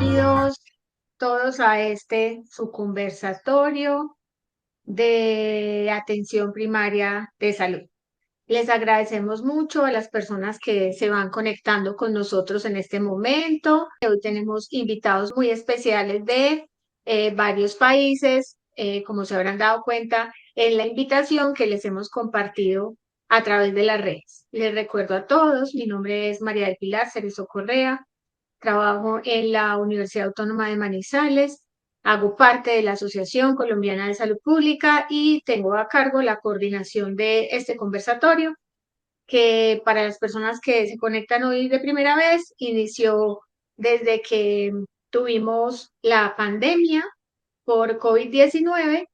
bienvenidos todos a este su conversatorio de atención primaria de salud. Les agradecemos mucho a las personas que se van conectando con nosotros en este momento. Hoy tenemos invitados muy especiales de varios países, como se habrán dado cuenta en la invitación que les hemos compartido a través de las redes. Les recuerdo a todos, mi nombre es María del Pilar Cerezo Correa. Trabajo en la Universidad Autónoma de Manizales, hago parte de la Asociación Colombiana de Salud Pública y tengo a cargo la coordinación de este conversatorio, que para las personas que se conectan hoy de primera vez, inició desde que tuvimos la pandemia por COVID-19,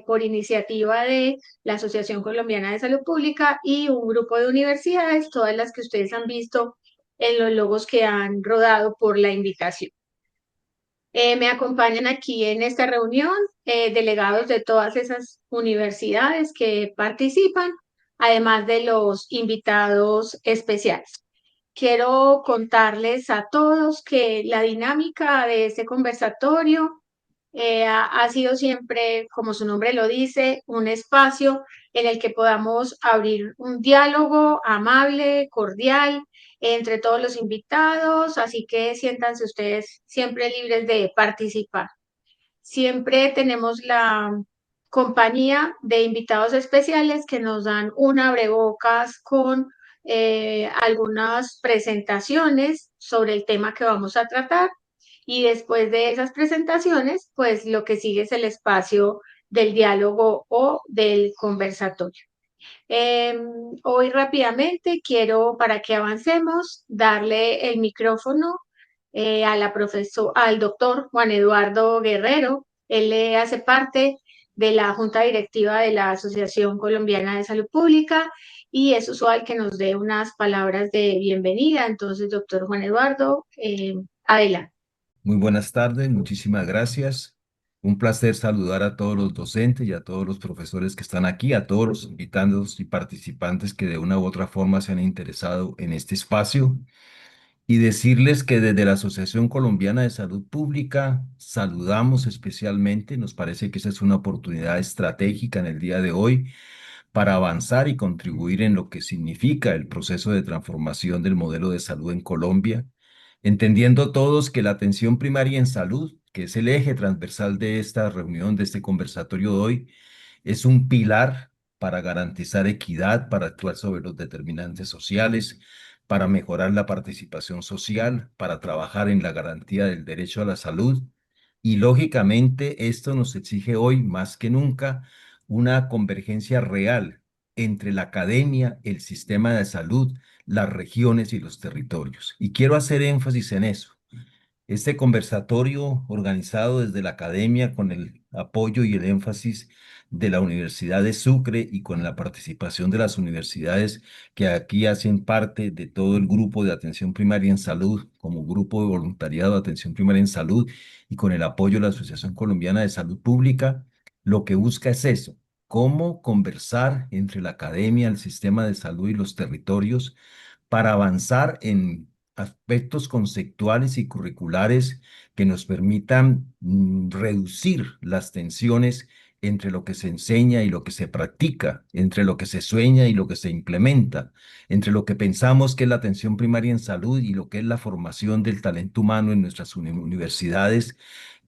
por iniciativa de la Asociación Colombiana de Salud Pública y un grupo de universidades, todas las que ustedes han visto en los logos que han rodado por la invitación. Me acompañan aquí en esta reunión delegados de todas esas universidades que participan, además de los invitados especiales. Quiero contarles a todos que la dinámica de este conversatorio ha sido siempre, como su nombre lo dice, un espacio en el que podamos abrir un diálogo amable, cordial, entre todos los invitados, así que siéntanse ustedes siempre libres de participar. Siempre tenemos la compañía de invitados especiales que nos dan un abrebocas con algunas presentaciones sobre el tema que vamos a tratar y después de esas presentaciones, pues lo que sigue es el espacio del diálogo o del conversatorio. Eh, Hoy rápidamente quiero, para que avancemos, darle el micrófono al doctor Juan Eduardo Guerrero. Él hace parte de la Junta Directiva de la Asociación Colombiana de Salud Pública y es usual que nos dé unas palabras de bienvenida. Entonces, doctor Juan Eduardo, adelante. Muy buenas tardes, muchísimas gracias. Un placer saludar a todos los docentes y a todos los profesores que están aquí, a todos los invitados y participantes que de una u otra forma se han interesado en este espacio y decirles que desde la Asociación Colombiana de Salud Pública saludamos especialmente, nos parece que esa es una oportunidad estratégica en el día de hoy para avanzar y contribuir en lo que significa el proceso de transformación del modelo de salud en Colombia, entendiendo todos que la atención primaria en salud, que es el eje transversal de esta reunión, de este conversatorio de hoy, es un pilar para garantizar equidad, para actuar sobre los determinantes sociales, para mejorar la participación social, para trabajar en la garantía del derecho a la salud. Y lógicamente esto nos exige hoy más que nunca una convergencia real entre la academia, el sistema de salud, las regiones y los territorios. Y quiero hacer énfasis en eso. Este conversatorio organizado desde la academia con el apoyo y el énfasis de la Universidad de Sucre y con la participación de las universidades que aquí hacen parte de todo el grupo de atención primaria en salud, como grupo de voluntariado de atención primaria en salud y con el apoyo de la Asociación Colombiana de Salud Pública, lo que busca es eso, cómo conversar entre la academia, el sistema de salud y los territorios para avanzar en aspectos conceptuales y curriculares que nos permitan reducir las tensiones entre lo que se enseña y lo que se practica, entre lo que se sueña y lo que se implementa, entre lo que pensamos que es la atención primaria en salud y lo que es la formación del talento humano en nuestras universidades,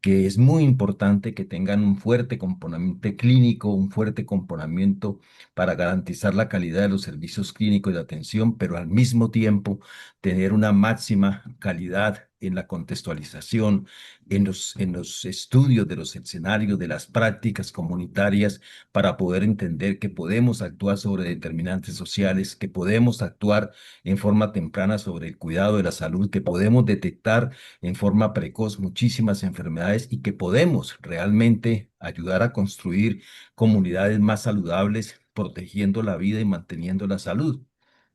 que es muy importante que tengan un fuerte componente clínico, un fuerte componimiento para garantizar la calidad de los servicios clínicos de atención, pero al mismo tiempo tener una máxima calidad en la contextualización, en los estudios de los escenarios, de las prácticas comunitarias, para poder entender que podemos actuar sobre determinantes sociales, que podemos actuar en forma temprana sobre el cuidado de la salud, que podemos detectar en forma precoz muchísimas enfermedades y que podemos realmente ayudar a construir comunidades más saludables, protegiendo la vida y manteniendo la salud.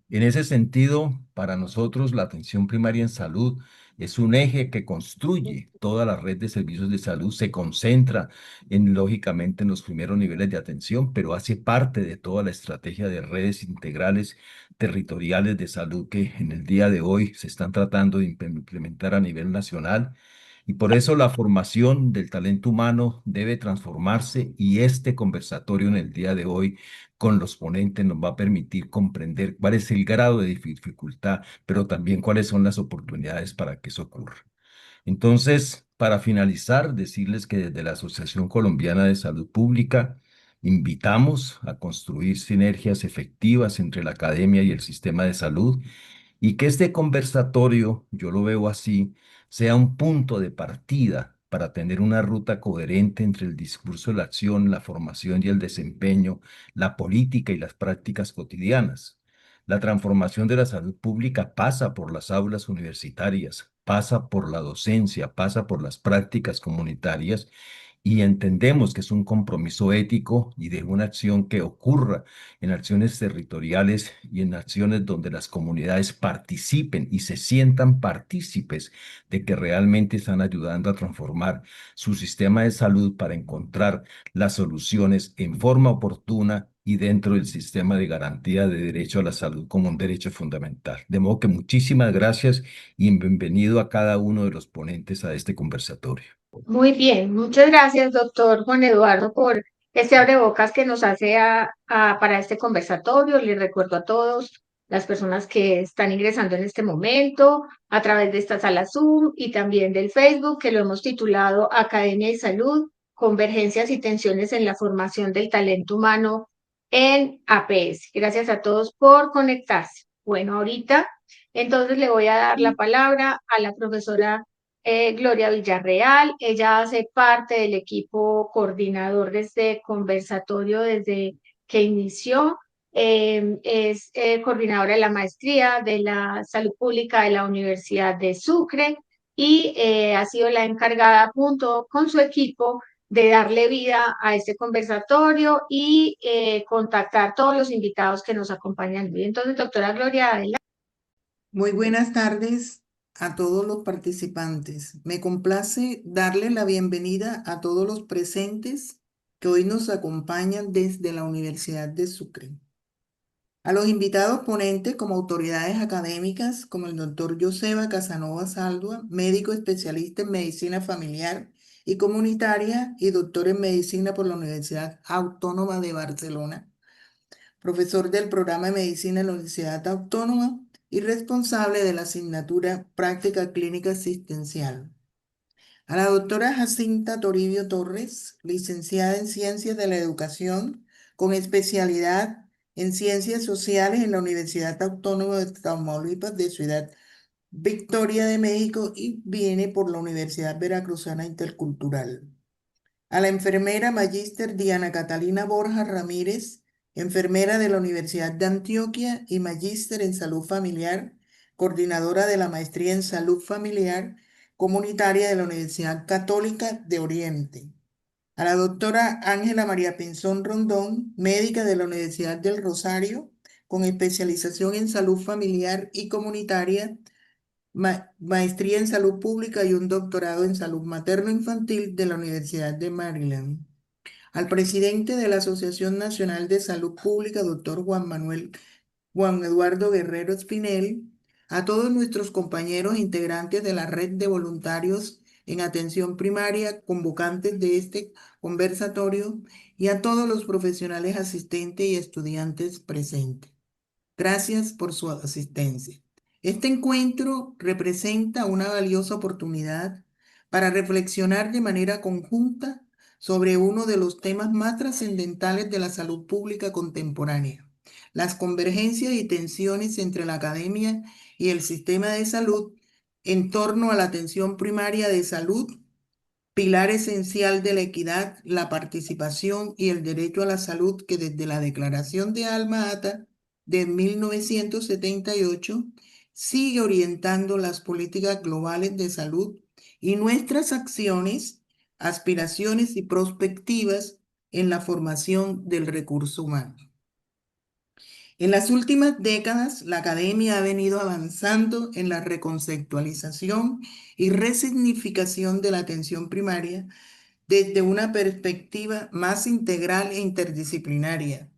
En ese sentido, para nosotros la atención primaria en salud es un eje que construye toda la red de servicios de salud, se concentra lógicamente en los primeros niveles de atención, pero hace parte de toda la estrategia de redes integrales territoriales de salud que en el día de hoy se están tratando de implementar a nivel nacional. Y por eso la formación del talento humano debe transformarse y este conversatorio en el día de hoy con los ponentes nos va a permitir comprender cuál es el grado de dificultad, pero también cuáles son las oportunidades para que eso ocurra. Entonces, para finalizar, decirles que desde la Asociación Colombiana de Salud Pública invitamos a construir sinergias efectivas entre la academia y el sistema de salud y que este conversatorio, yo lo veo así, sea un punto de partida para tener una ruta coherente entre el discurso, la acción, la formación y el desempeño, la política y las prácticas cotidianas. La transformación de la salud pública pasa por las aulas universitarias, pasa por la docencia, pasa por las prácticas comunitarias y entendemos que es un compromiso ético y de una acción que ocurra en acciones territoriales y en acciones donde las comunidades participen y se sientan partícipes de que realmente están ayudando a transformar su sistema de salud para encontrar las soluciones en forma oportuna y dentro del sistema de garantía de derecho a la salud como un derecho fundamental. De modo que muchísimas gracias y bienvenido a cada uno de los ponentes a este conversatorio. Muy bien, muchas gracias, doctor Juan Eduardo, por este abrebocas que nos hace para este conversatorio. Les recuerdo a todos las personas que están ingresando en este momento a través de esta sala Zoom y también del Facebook, que lo hemos titulado Academia y Salud, Convergencias y Tensiones en la Formación del Talento Humano en APS. Gracias a todos por conectarse. Bueno, ahorita entonces le voy a dar la palabra a la profesora Gloria Villarreal. Ella hace parte del equipo coordinador de este conversatorio desde que inició. Es coordinadora de la maestría de la salud pública de la Universidad de Sucre y ha sido la encargada junto con su equipo de darle vida a este conversatorio y contactar todos los invitados que nos acompañan hoy. Entonces, doctora Gloria, adelante. Muy buenas tardes a todos los participantes. Me complace darle la bienvenida a todos los presentes que hoy nos acompañan desde la Universidad de Sucre. A los invitados ponentes como autoridades académicas, como el doctor Joseba Casanova Saldua, médico especialista en medicina familiar y comunitaria y doctor en medicina por la Universidad Autónoma de Barcelona, profesor del programa de medicina en la Universidad Autónoma y responsable de la asignatura Práctica Clínica Asistencial. A la doctora Jacinta Toribio Torres, licenciada en Ciencias de la Educación, con especialidad en Ciencias Sociales en la Universidad Autónoma de Tamaulipas de Ciudad Victoria de México y viene por la Universidad Veracruzana Intercultural. A la enfermera magíster Diana Catalina Borja Ramírez, enfermera de la Universidad de Antioquia y magíster en salud familiar, coordinadora de la maestría en salud familiar comunitaria de la Universidad Católica de Oriente. A la doctora Ángela María Pinzón Rondón, médica de la Universidad del Rosario, con especialización en salud familiar y comunitaria, maestría en salud pública y un doctorado en salud materno-infantil de la Universidad de Maryland. Al presidente de la Asociación Nacional de Salud Pública, doctor Juan Eduardo Guerrero Espinel, a todos nuestros compañeros integrantes de la red de voluntarios en atención primaria, convocantes de este conversatorio, y a todos los profesionales asistentes y estudiantes presentes. Gracias por su asistencia. Este encuentro representa una valiosa oportunidad para reflexionar de manera conjunta sobre uno de los temas más trascendentales de la salud pública contemporánea, las convergencias y tensiones entre la academia y el sistema de salud en torno a la atención primaria de salud, pilar esencial de la equidad, la participación y el derecho a la salud que desde la Declaración de Alma-Ata de 1978 sigue orientando las políticas globales de salud y nuestras acciones, aspiraciones y perspectivas en la formación del recurso humano. En las últimas décadas, la academia ha venido avanzando en la reconceptualización y resignificación de la atención primaria desde una perspectiva más integral e interdisciplinaria,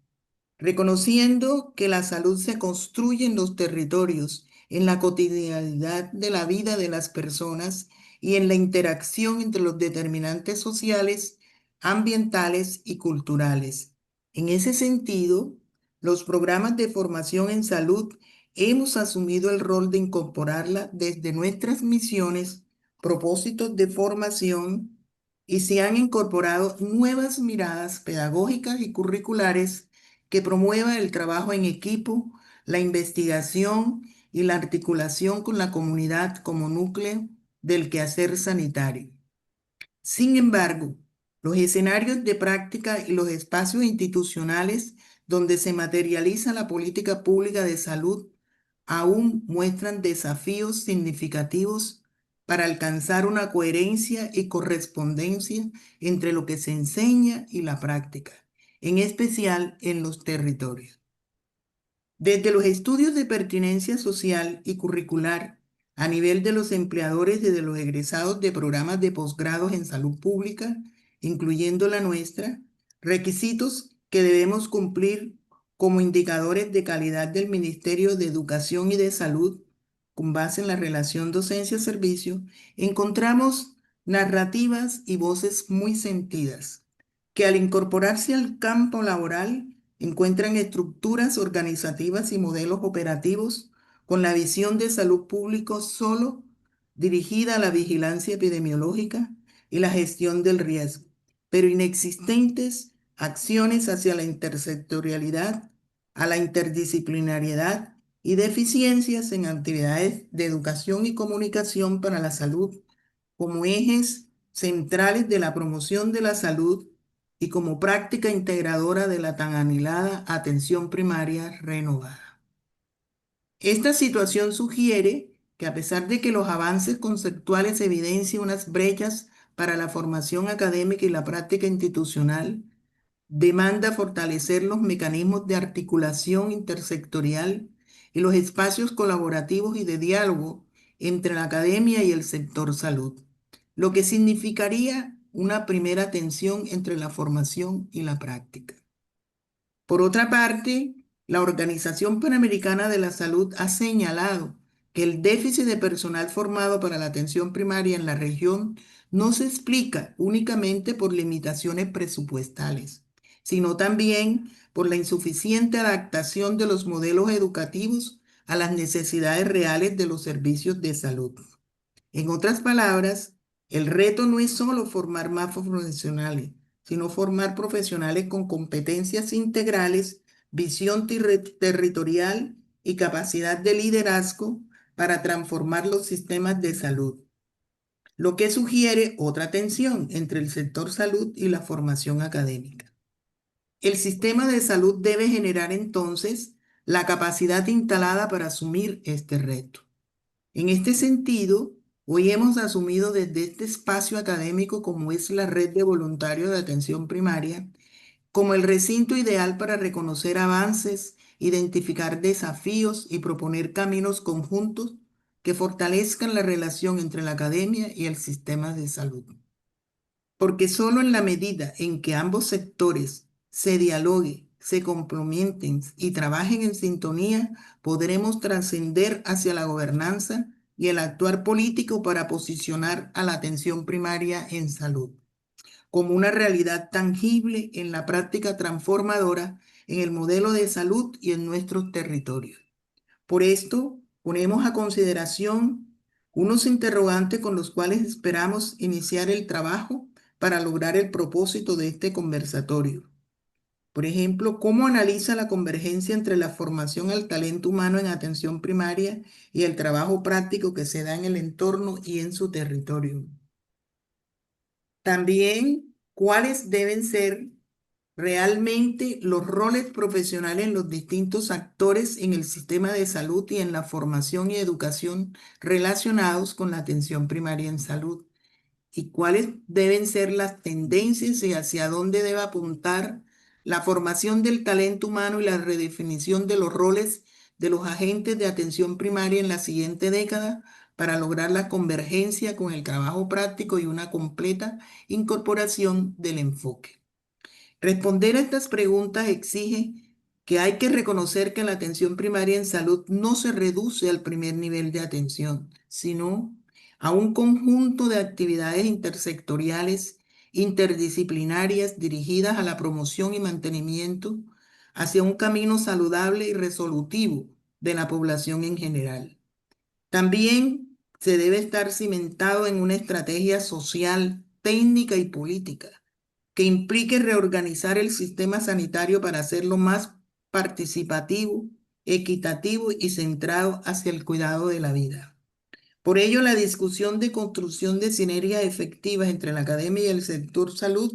reconociendo que la salud se construye en los territorios en la cotidianidad de la vida de las personas y en la interacción entre los determinantes sociales, ambientales y culturales. En ese sentido, los programas de formación en salud hemos asumido el rol de incorporarla desde nuestras misiones, propósitos de formación y se han incorporado nuevas miradas pedagógicas y curriculares que promuevan el trabajo en equipo, la investigación y la articulación con la comunidad como núcleo del quehacer sanitario. Sin embargo, los escenarios de práctica y los espacios institucionales donde se materializa la política pública de salud aún muestran desafíos significativos para alcanzar una coherencia y correspondencia entre lo que se enseña y la práctica, en especial en los territorios. Desde los estudios de pertinencia social y curricular a nivel de los empleadores y de los egresados de programas de posgrados en salud pública, incluyendo la nuestra, requisitos que debemos cumplir como indicadores de calidad del Ministerio de Educación y de Salud, con base en la relación docencia-servicio, encontramos narrativas y voces muy sentidas, que al incorporarse al campo laboral, encuentran estructuras organizativas y modelos operativos con la visión de salud pública solo dirigida a la vigilancia epidemiológica y la gestión del riesgo, pero inexistentes acciones hacia la intersectorialidad, a la interdisciplinariedad y deficiencias en actividades de educación y comunicación para la salud como ejes centrales de la promoción de la salud y como práctica integradora de la tan anhelada atención primaria renovada. Esta situación sugiere que a pesar de que los avances conceptuales evidencian unas brechas para la formación académica y la práctica institucional, demanda fortalecer los mecanismos de articulación intersectorial y los espacios colaborativos y de diálogo entre la academia y el sector salud, lo que significaría una primera tensión entre la formación y la práctica. Por otra parte, la Organización Panamericana de la Salud ha señalado que el déficit de personal formado para la atención primaria en la región no se explica únicamente por limitaciones presupuestales, sino también por la insuficiente adaptación de los modelos educativos a las necesidades reales de los servicios de salud. En otras palabras, el reto no es solo formar más profesionales, sino formar profesionales con competencias integrales, visión territorial y capacidad de liderazgo para transformar los sistemas de salud, lo que sugiere otra tensión entre el sector salud y la formación académica. El sistema de salud debe generar entonces la capacidad instalada para asumir este reto. En este sentido, hoy hemos asumido desde este espacio académico como es la red de voluntarios de atención primaria, como el recinto ideal para reconocer avances, identificar desafíos y proponer caminos conjuntos que fortalezcan la relación entre la academia y el sistema de salud. Porque solo en la medida en que ambos sectores se dialoguen, se complementen y trabajen en sintonía, podremos trascender hacia la gobernanza y el actuar político para posicionar a la atención primaria en salud como una realidad tangible en la práctica transformadora en el modelo de salud y en nuestros territorios. Por esto, ponemos a consideración unos interrogantes con los cuales esperamos iniciar el trabajo para lograr el propósito de este conversatorio. Por ejemplo, ¿cómo analiza la convergencia entre la formación al talento humano en atención primaria y el trabajo práctico que se da en el entorno y en su territorio? También, ¿cuáles deben ser realmente los roles profesionales en los distintos actores en el sistema de salud y en la formación y educación relacionados con la atención primaria en salud? ¿Y cuáles deben ser las tendencias y hacia dónde debe apuntar la formación del talento humano y la redefinición de los roles de los agentes de atención primaria en la siguiente década para lograr la convergencia con el trabajo práctico y una completa incorporación del enfoque? Responder a estas preguntas exige que hay que reconocer que la atención primaria en salud no se reduce al primer nivel de atención, sino a un conjunto de actividades intersectoriales, interdisciplinarias, dirigidas a la promoción y mantenimiento hacia un camino saludable y resolutivo de la población en general. También se debe estar cimentado en una estrategia social, técnica y política que implique reorganizar el sistema sanitario para hacerlo más participativo, equitativo y centrado hacia el cuidado de la vida. Por ello, la discusión de construcción de sinergias efectivas entre la academia y el sector salud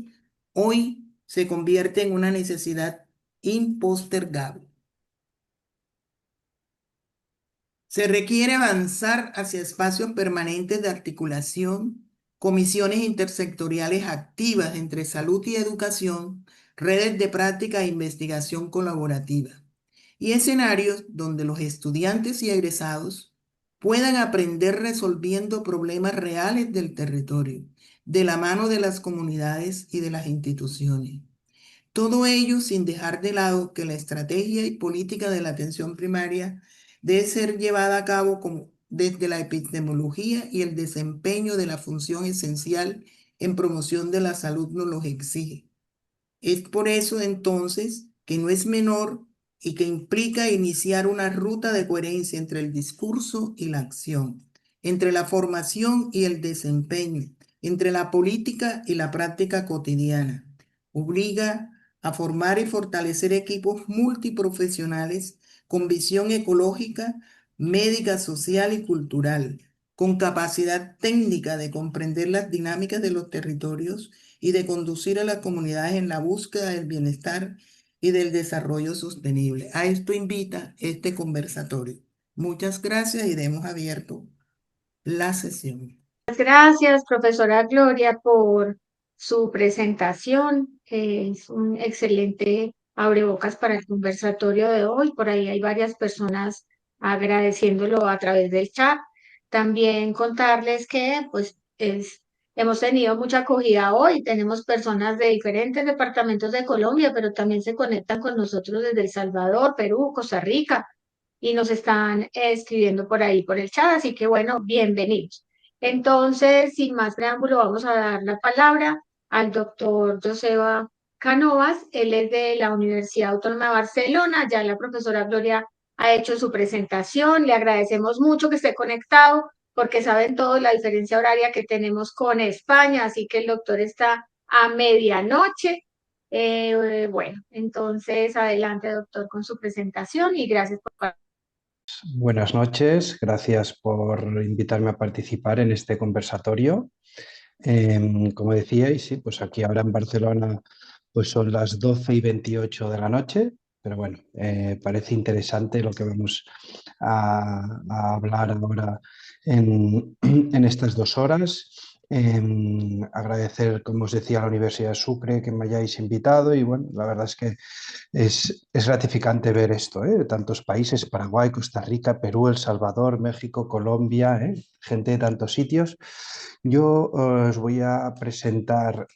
hoy se convierte en una necesidad impostergable. Se requiere avanzar hacia espacios permanentes de articulación, comisiones intersectoriales activas entre salud y educación, redes de práctica e investigación colaborativa y escenarios donde los estudiantes y egresados puedan aprender resolviendo problemas reales del territorio, de la mano de las comunidades y de las instituciones. Todo ello sin dejar de lado que la estrategia y política de la atención primaria debe ser llevada a cabo desde la epidemiología y el desempeño de la función esencial en promoción de la salud nos los exige. Es por eso entonces que no es menor y que implica iniciar una ruta de coherencia entre el discurso y la acción, entre la formación y el desempeño, entre la política y la práctica cotidiana. Obliga a formar y fortalecer equipos multiprofesionales con visión ecológica, médica, social y cultural, con capacidad técnica de comprender las dinámicas de los territorios y de conducir a las comunidades en la búsqueda del bienestar y del desarrollo sostenible. A esto invita este conversatorio. Muchas gracias y demos abierto la sesión. Gracias, profesora Gloria, por su presentación. Es un excelente abrebocas para el conversatorio de hoy. Por ahí hay varias personas agradeciéndolo a través del chat. También contarles que hemos tenido mucha acogida hoy. Tenemos personas de diferentes departamentos de Colombia, pero también se conectan con nosotros desde El Salvador, Perú, Costa Rica y nos están escribiendo por ahí por el chat. Así que bueno, bienvenidos. Entonces, sin más preámbulo, vamos a dar la palabra al doctor Joseba Canovas. Él es de la Universidad Autónoma de Barcelona. Ya la profesora Gloria ha hecho su presentación. Le agradecemos mucho que esté conectado porque saben todos la diferencia horaria que tenemos con España, así que el doctor está a medianoche. Bueno, entonces adelante, doctor, con su presentación y gracias por... Buenas noches, gracias por invitarme a participar en este conversatorio. Como decíais, sí, pues aquí ahora en Barcelona pues son las 12:28 de la noche, pero bueno, parece interesante lo que vamos a hablar ahora en estas 2 horas. Agradecer, como os decía, a la Universidad de Sucre que me hayáis invitado y bueno, la verdad es que es gratificante ver esto, de tantos países, Paraguay, Costa Rica, Perú, El Salvador, México, Colombia, gente de tantos sitios. Yo os voy a presentar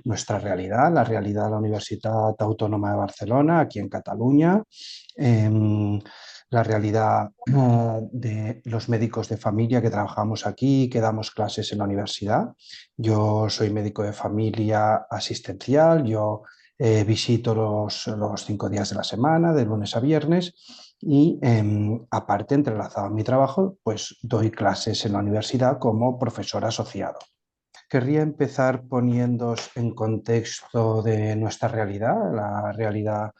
nuestra realidad, la realidad de la Universidad Autónoma de Barcelona, aquí en Cataluña, la realidad de los médicos de familia que trabajamos aquí, que damos clases en la universidad. Yo soy médico de familia asistencial, yo visito los 5 días de la semana, de lunes a viernes, y aparte, entrelazado a mi trabajo, pues doy clases en la universidad como profesor asociado. Querría empezar poniéndoos en contexto de nuestra realidad, la realidad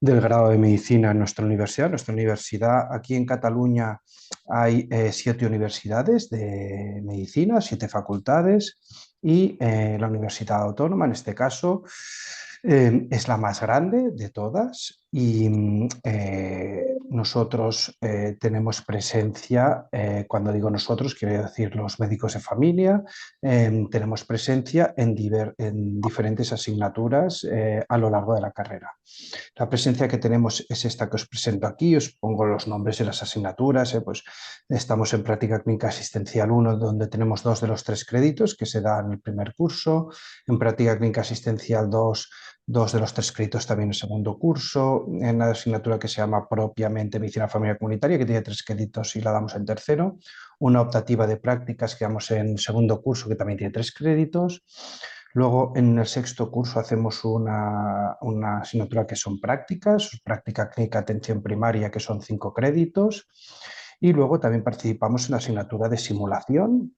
del grado de medicina en nuestra universidad. Nuestra universidad, aquí en Cataluña, hay 7 universidades de medicina, 7 facultades, y la Universidad Autónoma, en este caso, es la más grande de todas y nosotros tenemos presencia, cuando digo nosotros, quiero decir los médicos de familia, tenemos presencia en diferentes asignaturas a lo largo de la carrera. La presencia que tenemos es esta que os presento aquí, os pongo los nombres de las asignaturas, pues estamos en práctica clínica asistencial 1, donde tenemos 2 de los 3 créditos que se dan en el primer curso, en práctica clínica asistencial 2 2 de los 3 créditos también en segundo curso, en la asignatura que se llama propiamente Medicina Familiar Comunitaria, que tiene 3 créditos y la damos en tercero, una optativa de prácticas que damos en segundo curso, que también tiene 3 créditos. Luego, en el sexto curso hacemos una asignatura que son prácticas, práctica clínica atención primaria, que son 5 créditos. Y luego también participamos en la asignatura de simulación,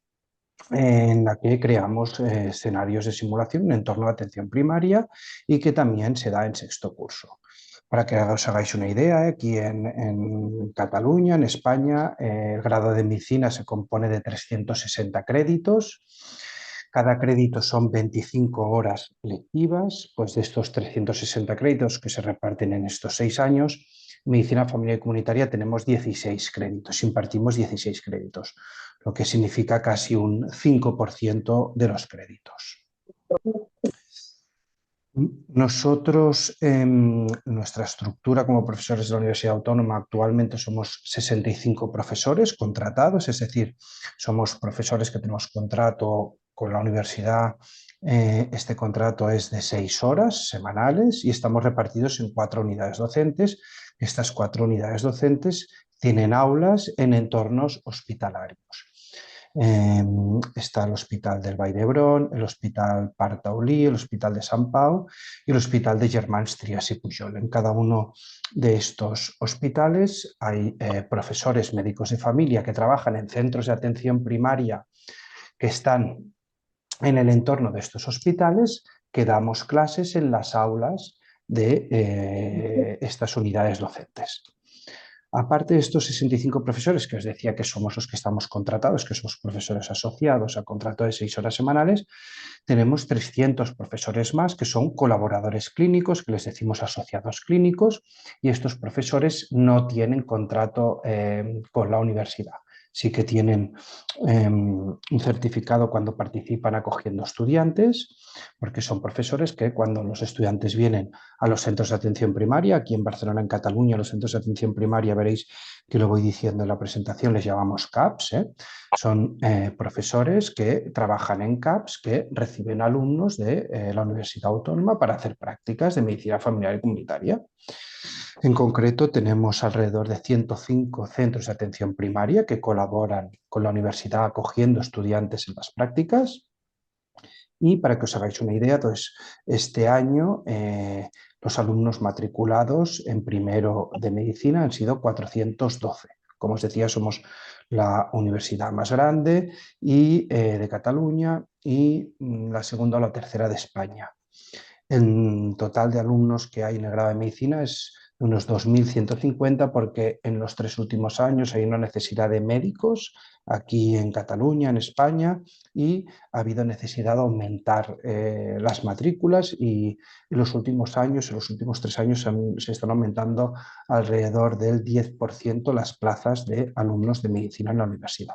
en la que creamos escenarios de simulación en entorno de atención primaria y que también se da en sexto curso. Para que os hagáis una idea, aquí en Cataluña, en España, el grado de medicina se compone de 360 créditos. Cada crédito son 25 horas lectivas, pues de estos 360 créditos que se reparten en estos 6 años, medicina familiar y comunitaria tenemos 16 créditos, impartimos 16 créditos, lo que significa casi un 5% de los créditos. Nosotros, nuestra estructura como profesores de la Universidad Autónoma, actualmente somos 65 profesores contratados, es decir, somos profesores que tenemos contrato con la universidad. Este contrato es de 6 horas semanales y estamos repartidos en 4 unidades docentes. Estas 4 unidades docentes tienen aulas en entornos hospitalarios. Está el Hospital del Vall d'Hebron, el Hospital Parc Taulí, el Hospital de Sant Pau y el Hospital de Germans Trias y Pujol. En cada uno de estos hospitales hay profesores médicos de familia que trabajan en centros de atención primaria que están en el entorno de estos hospitales, que damos clases en las aulas de estas unidades docentes. Aparte de estos 65 profesores que os decía que somos los que estamos contratados, que somos profesores asociados a contrato de 6 horas semanales, tenemos 300 profesores más que son colaboradores clínicos, que les decimos asociados clínicos, y estos profesores no tienen contrato con la universidad. Sí que tienen un certificado cuando participan acogiendo estudiantes, porque son profesores que cuando los estudiantes vienen a los centros de atención primaria, aquí en Barcelona, en Cataluña, los centros de atención primaria, veréis que lo voy diciendo en la presentación, les llamamos CAPs, son profesores que trabajan en CAPs, que reciben alumnos de la Universidad Autónoma para hacer prácticas de medicina familiar y comunitaria. En concreto, tenemos alrededor de 105 centros de atención primaria que colaboran con la universidad acogiendo estudiantes en las prácticas. Y para que os hagáis una idea, entonces, este año los alumnos matriculados en primero de medicina han sido 412. Como os decía, somos la universidad más grande de Cataluña y la segunda o la tercera de España. El total de alumnos que hay en el grado de medicina es de unos 2.150, porque en los 3 últimos años hay una necesidad de médicos aquí en Cataluña, en España, y ha habido necesidad de aumentar las matrículas, y en los últimos años, en los últimos 3 años, se están aumentando alrededor del 10% las plazas de alumnos de medicina en la universidad.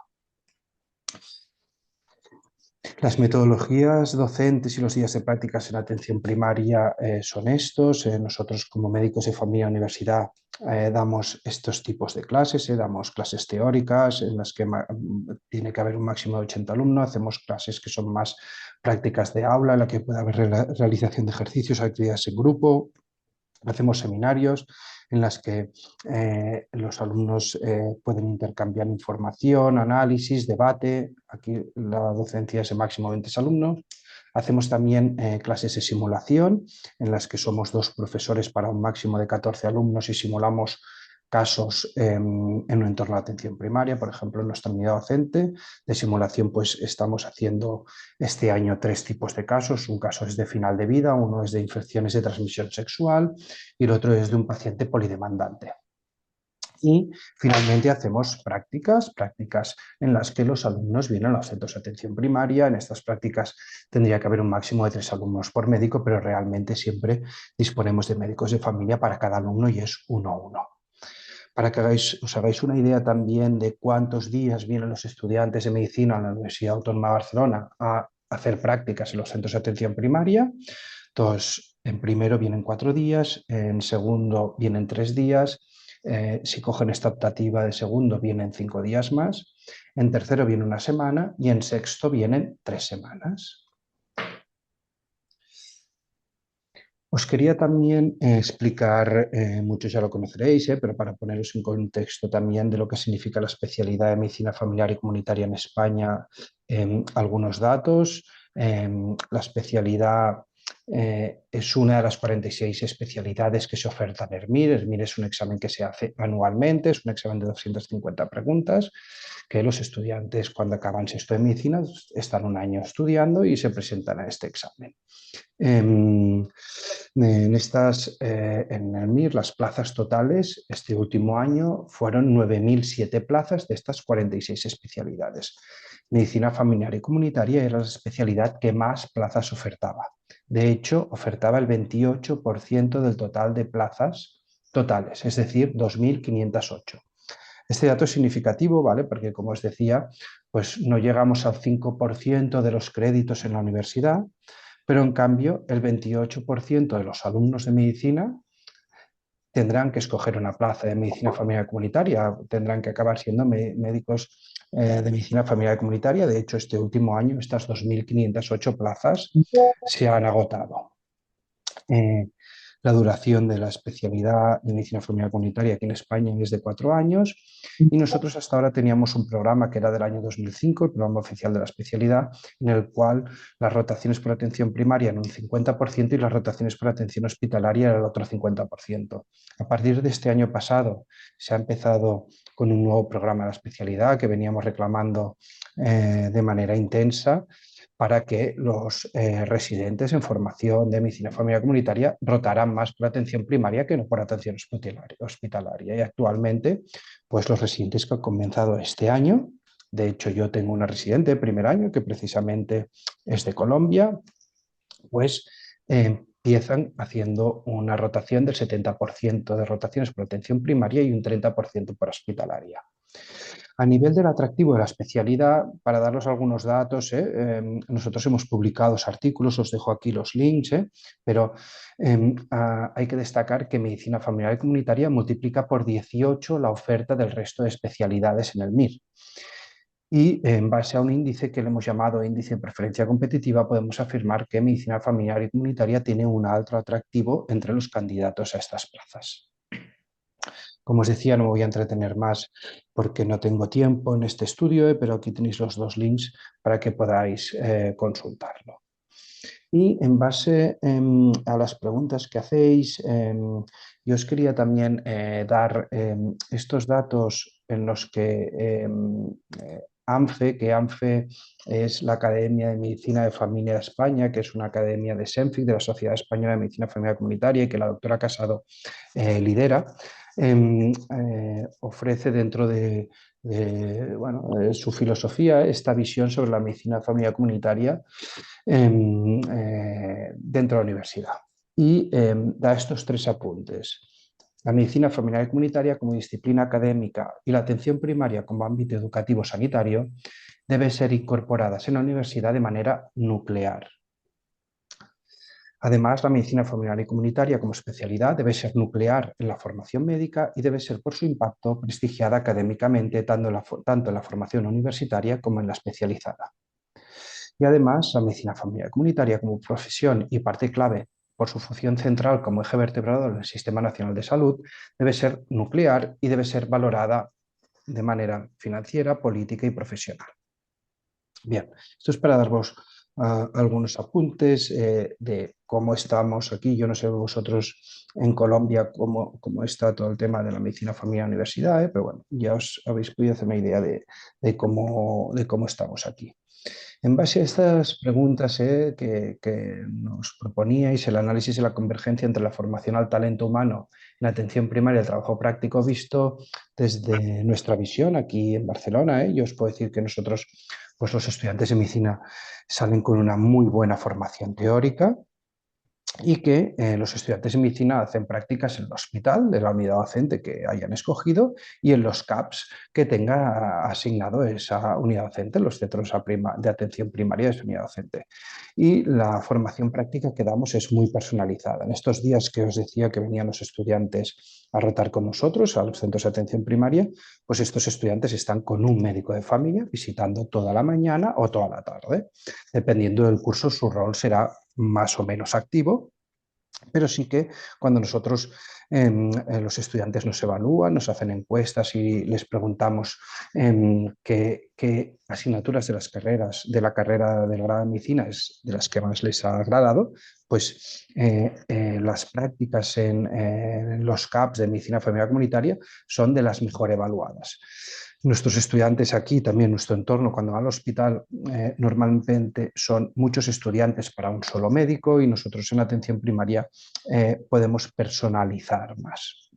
Las metodologías docentes y los días de prácticas en atención primaria son estos. Nosotros, como médicos de familia y universidad, damos estos tipos de clases. Damos clases teóricas en las que tiene que haber un máximo de 80 alumnos. Hacemos clases que son más prácticas de aula, en la que puede haber realización de ejercicios, actividades en grupo. Hacemos seminarios en las que los alumnos pueden intercambiar información, análisis, debate. Aquí la docencia es de máximo 20 alumnos. Hacemos también clases de simulación, en las que somos 2 profesores para un máximo de 14 alumnos y simulamos casos en un entorno de atención primaria. Por ejemplo, en nuestra unidad docente de simulación, pues estamos haciendo este año 3 tipos de casos. Un caso es de final de vida, uno es de infecciones de transmisión sexual y el otro es de un paciente polidemandante. Y finalmente hacemos prácticas en las que los alumnos vienen a los centros de atención primaria. En estas prácticas tendría que haber un máximo de 3 alumnos por médico, pero realmente siempre disponemos de médicos de familia para cada alumno y es 1 a 1. Para que os hagáis una idea también de cuántos días vienen los estudiantes de medicina a la Universidad Autónoma de Barcelona a hacer prácticas en los centros de atención primaria. Entonces, en primero vienen 4 días, en segundo vienen 3 días, si cogen esta optativa de segundo vienen 5 días más, en tercero viene 1 semana y en sexto vienen 3 semanas. Os quería también explicar, muchos ya lo conoceréis, pero para poneros en contexto también de lo que significa la especialidad de medicina familiar y comunitaria en España, algunos datos. La especialidad es una de las 46 especialidades que se ofertan en ERMIR. ERMIR es un examen que se hace anualmente, es un examen de 250 preguntas que los estudiantes cuando acaban sexto de medicina están un año estudiando y se presentan a este examen. En el MIR, las plazas totales este último año fueron 9.007 plazas de estas 46 especialidades. Medicina familiar y comunitaria era la especialidad que más plazas ofertaba. De hecho, ofertaba el 28% del total de plazas totales, es decir, 2.508. Este dato es significativo, ¿vale? Porque, como os decía, pues no llegamos al 5% de los créditos en la universidad, pero en cambio el 28% de los alumnos de medicina tendrán que escoger una plaza de medicina familiar comunitaria, tendrán que acabar siendo médicos de medicina familiar comunitaria. De hecho, este último año estas 2.508 plazas se han agotado. La duración de la especialidad de medicina familiar comunitaria aquí en España es de 4 años y nosotros hasta ahora teníamos un programa que era del año 2005, el programa oficial de la especialidad, en el cual las rotaciones por atención primaria eran un 50% y las rotaciones por atención hospitalaria eran el otro 50%. A partir de este año pasado se ha empezado con un nuevo programa de la especialidad que veníamos reclamando de manera intensa, para que los residentes en formación de medicina familiar comunitaria rotaran más por atención primaria que no por atención hospitalaria. Y actualmente, pues los residentes que han comenzado este año, de hecho yo tengo una residente de primer año que precisamente es de Colombia, pues empiezan haciendo una rotación del 70% de rotaciones por atención primaria y un 30% por hospitalaria. A nivel del atractivo de la especialidad, para daros algunos datos, nosotros hemos publicado artículos, os dejo aquí los links, pero hay que destacar que medicina familiar y comunitaria multiplica por 18 la oferta del resto de especialidades en el MIR. Y en base a un índice que le hemos llamado índice de preferencia competitiva, podemos afirmar que medicina familiar y comunitaria tiene un alto atractivo entre los candidatos a estas plazas. Como os decía, no me voy a entretener más porque no tengo tiempo en este estudio, pero aquí tenéis los dos links para que podáis consultarlo. Y en base a las preguntas que hacéis, yo os quería también dar estos datos en los que ANFE es la Academia de Medicina de Familia de España, que es una academia de SEMFIC, de la Sociedad Española de Medicina Familiar Comunitaria, y que la doctora Casado lidera. Ofrece dentro de su filosofía esta visión sobre la medicina familiar comunitaria dentro de la universidad y da estos 3 apuntes. La medicina familiar y comunitaria como disciplina académica y la atención primaria como ámbito educativo sanitario deben ser incorporadas en la universidad de manera nuclear. Además, la medicina familiar y comunitaria como especialidad debe ser nuclear en la formación médica y debe ser por su impacto prestigiada académicamente tanto en la formación universitaria como en la especializada. Y además, la medicina familiar y comunitaria como profesión y parte clave por su función central como eje vertebrador del Sistema Nacional de Salud, debe ser nuclear y debe ser valorada de manera financiera, política y profesional. Bien, esto es para daros algunos apuntes de cómo estamos aquí. Yo no sé vosotros en Colombia cómo está todo el tema de la medicina familiar en la universidad, pero bueno, ya os habéis podido hacer una idea de cómo estamos aquí. En base a estas preguntas que nos proponíais, el análisis de la convergencia entre la formación al talento humano en la atención primaria y el trabajo práctico visto desde nuestra visión aquí en Barcelona, yo os puedo decir que nosotros, pues los estudiantes de medicina salen con una muy buena formación teórica, y que los estudiantes de medicina hacen prácticas en el hospital de la unidad docente que hayan escogido y en los CAPS que tenga asignado esa unidad docente, los centros de atención primaria de esa unidad docente. Y la formación práctica que damos es muy personalizada. En estos días que os decía que venían los estudiantes a rotar con nosotros a los centros de atención primaria, pues estos estudiantes están con un médico de familia visitando toda la mañana o toda la tarde. Dependiendo del curso, su rol será más o menos activo, Pero sí que cuando nosotros, los estudiantes nos evalúan, nos hacen encuestas y les preguntamos qué asignaturas de las carreras, de la carrera del grado de medicina es de las que más les ha agradado, pues las prácticas en los CAPs de medicina familiar comunitaria son de las mejor evaluadas. Nuestros estudiantes aquí, también nuestro entorno, cuando van al hospital, normalmente son muchos estudiantes para un solo médico y nosotros en atención primaria podemos personalizar más.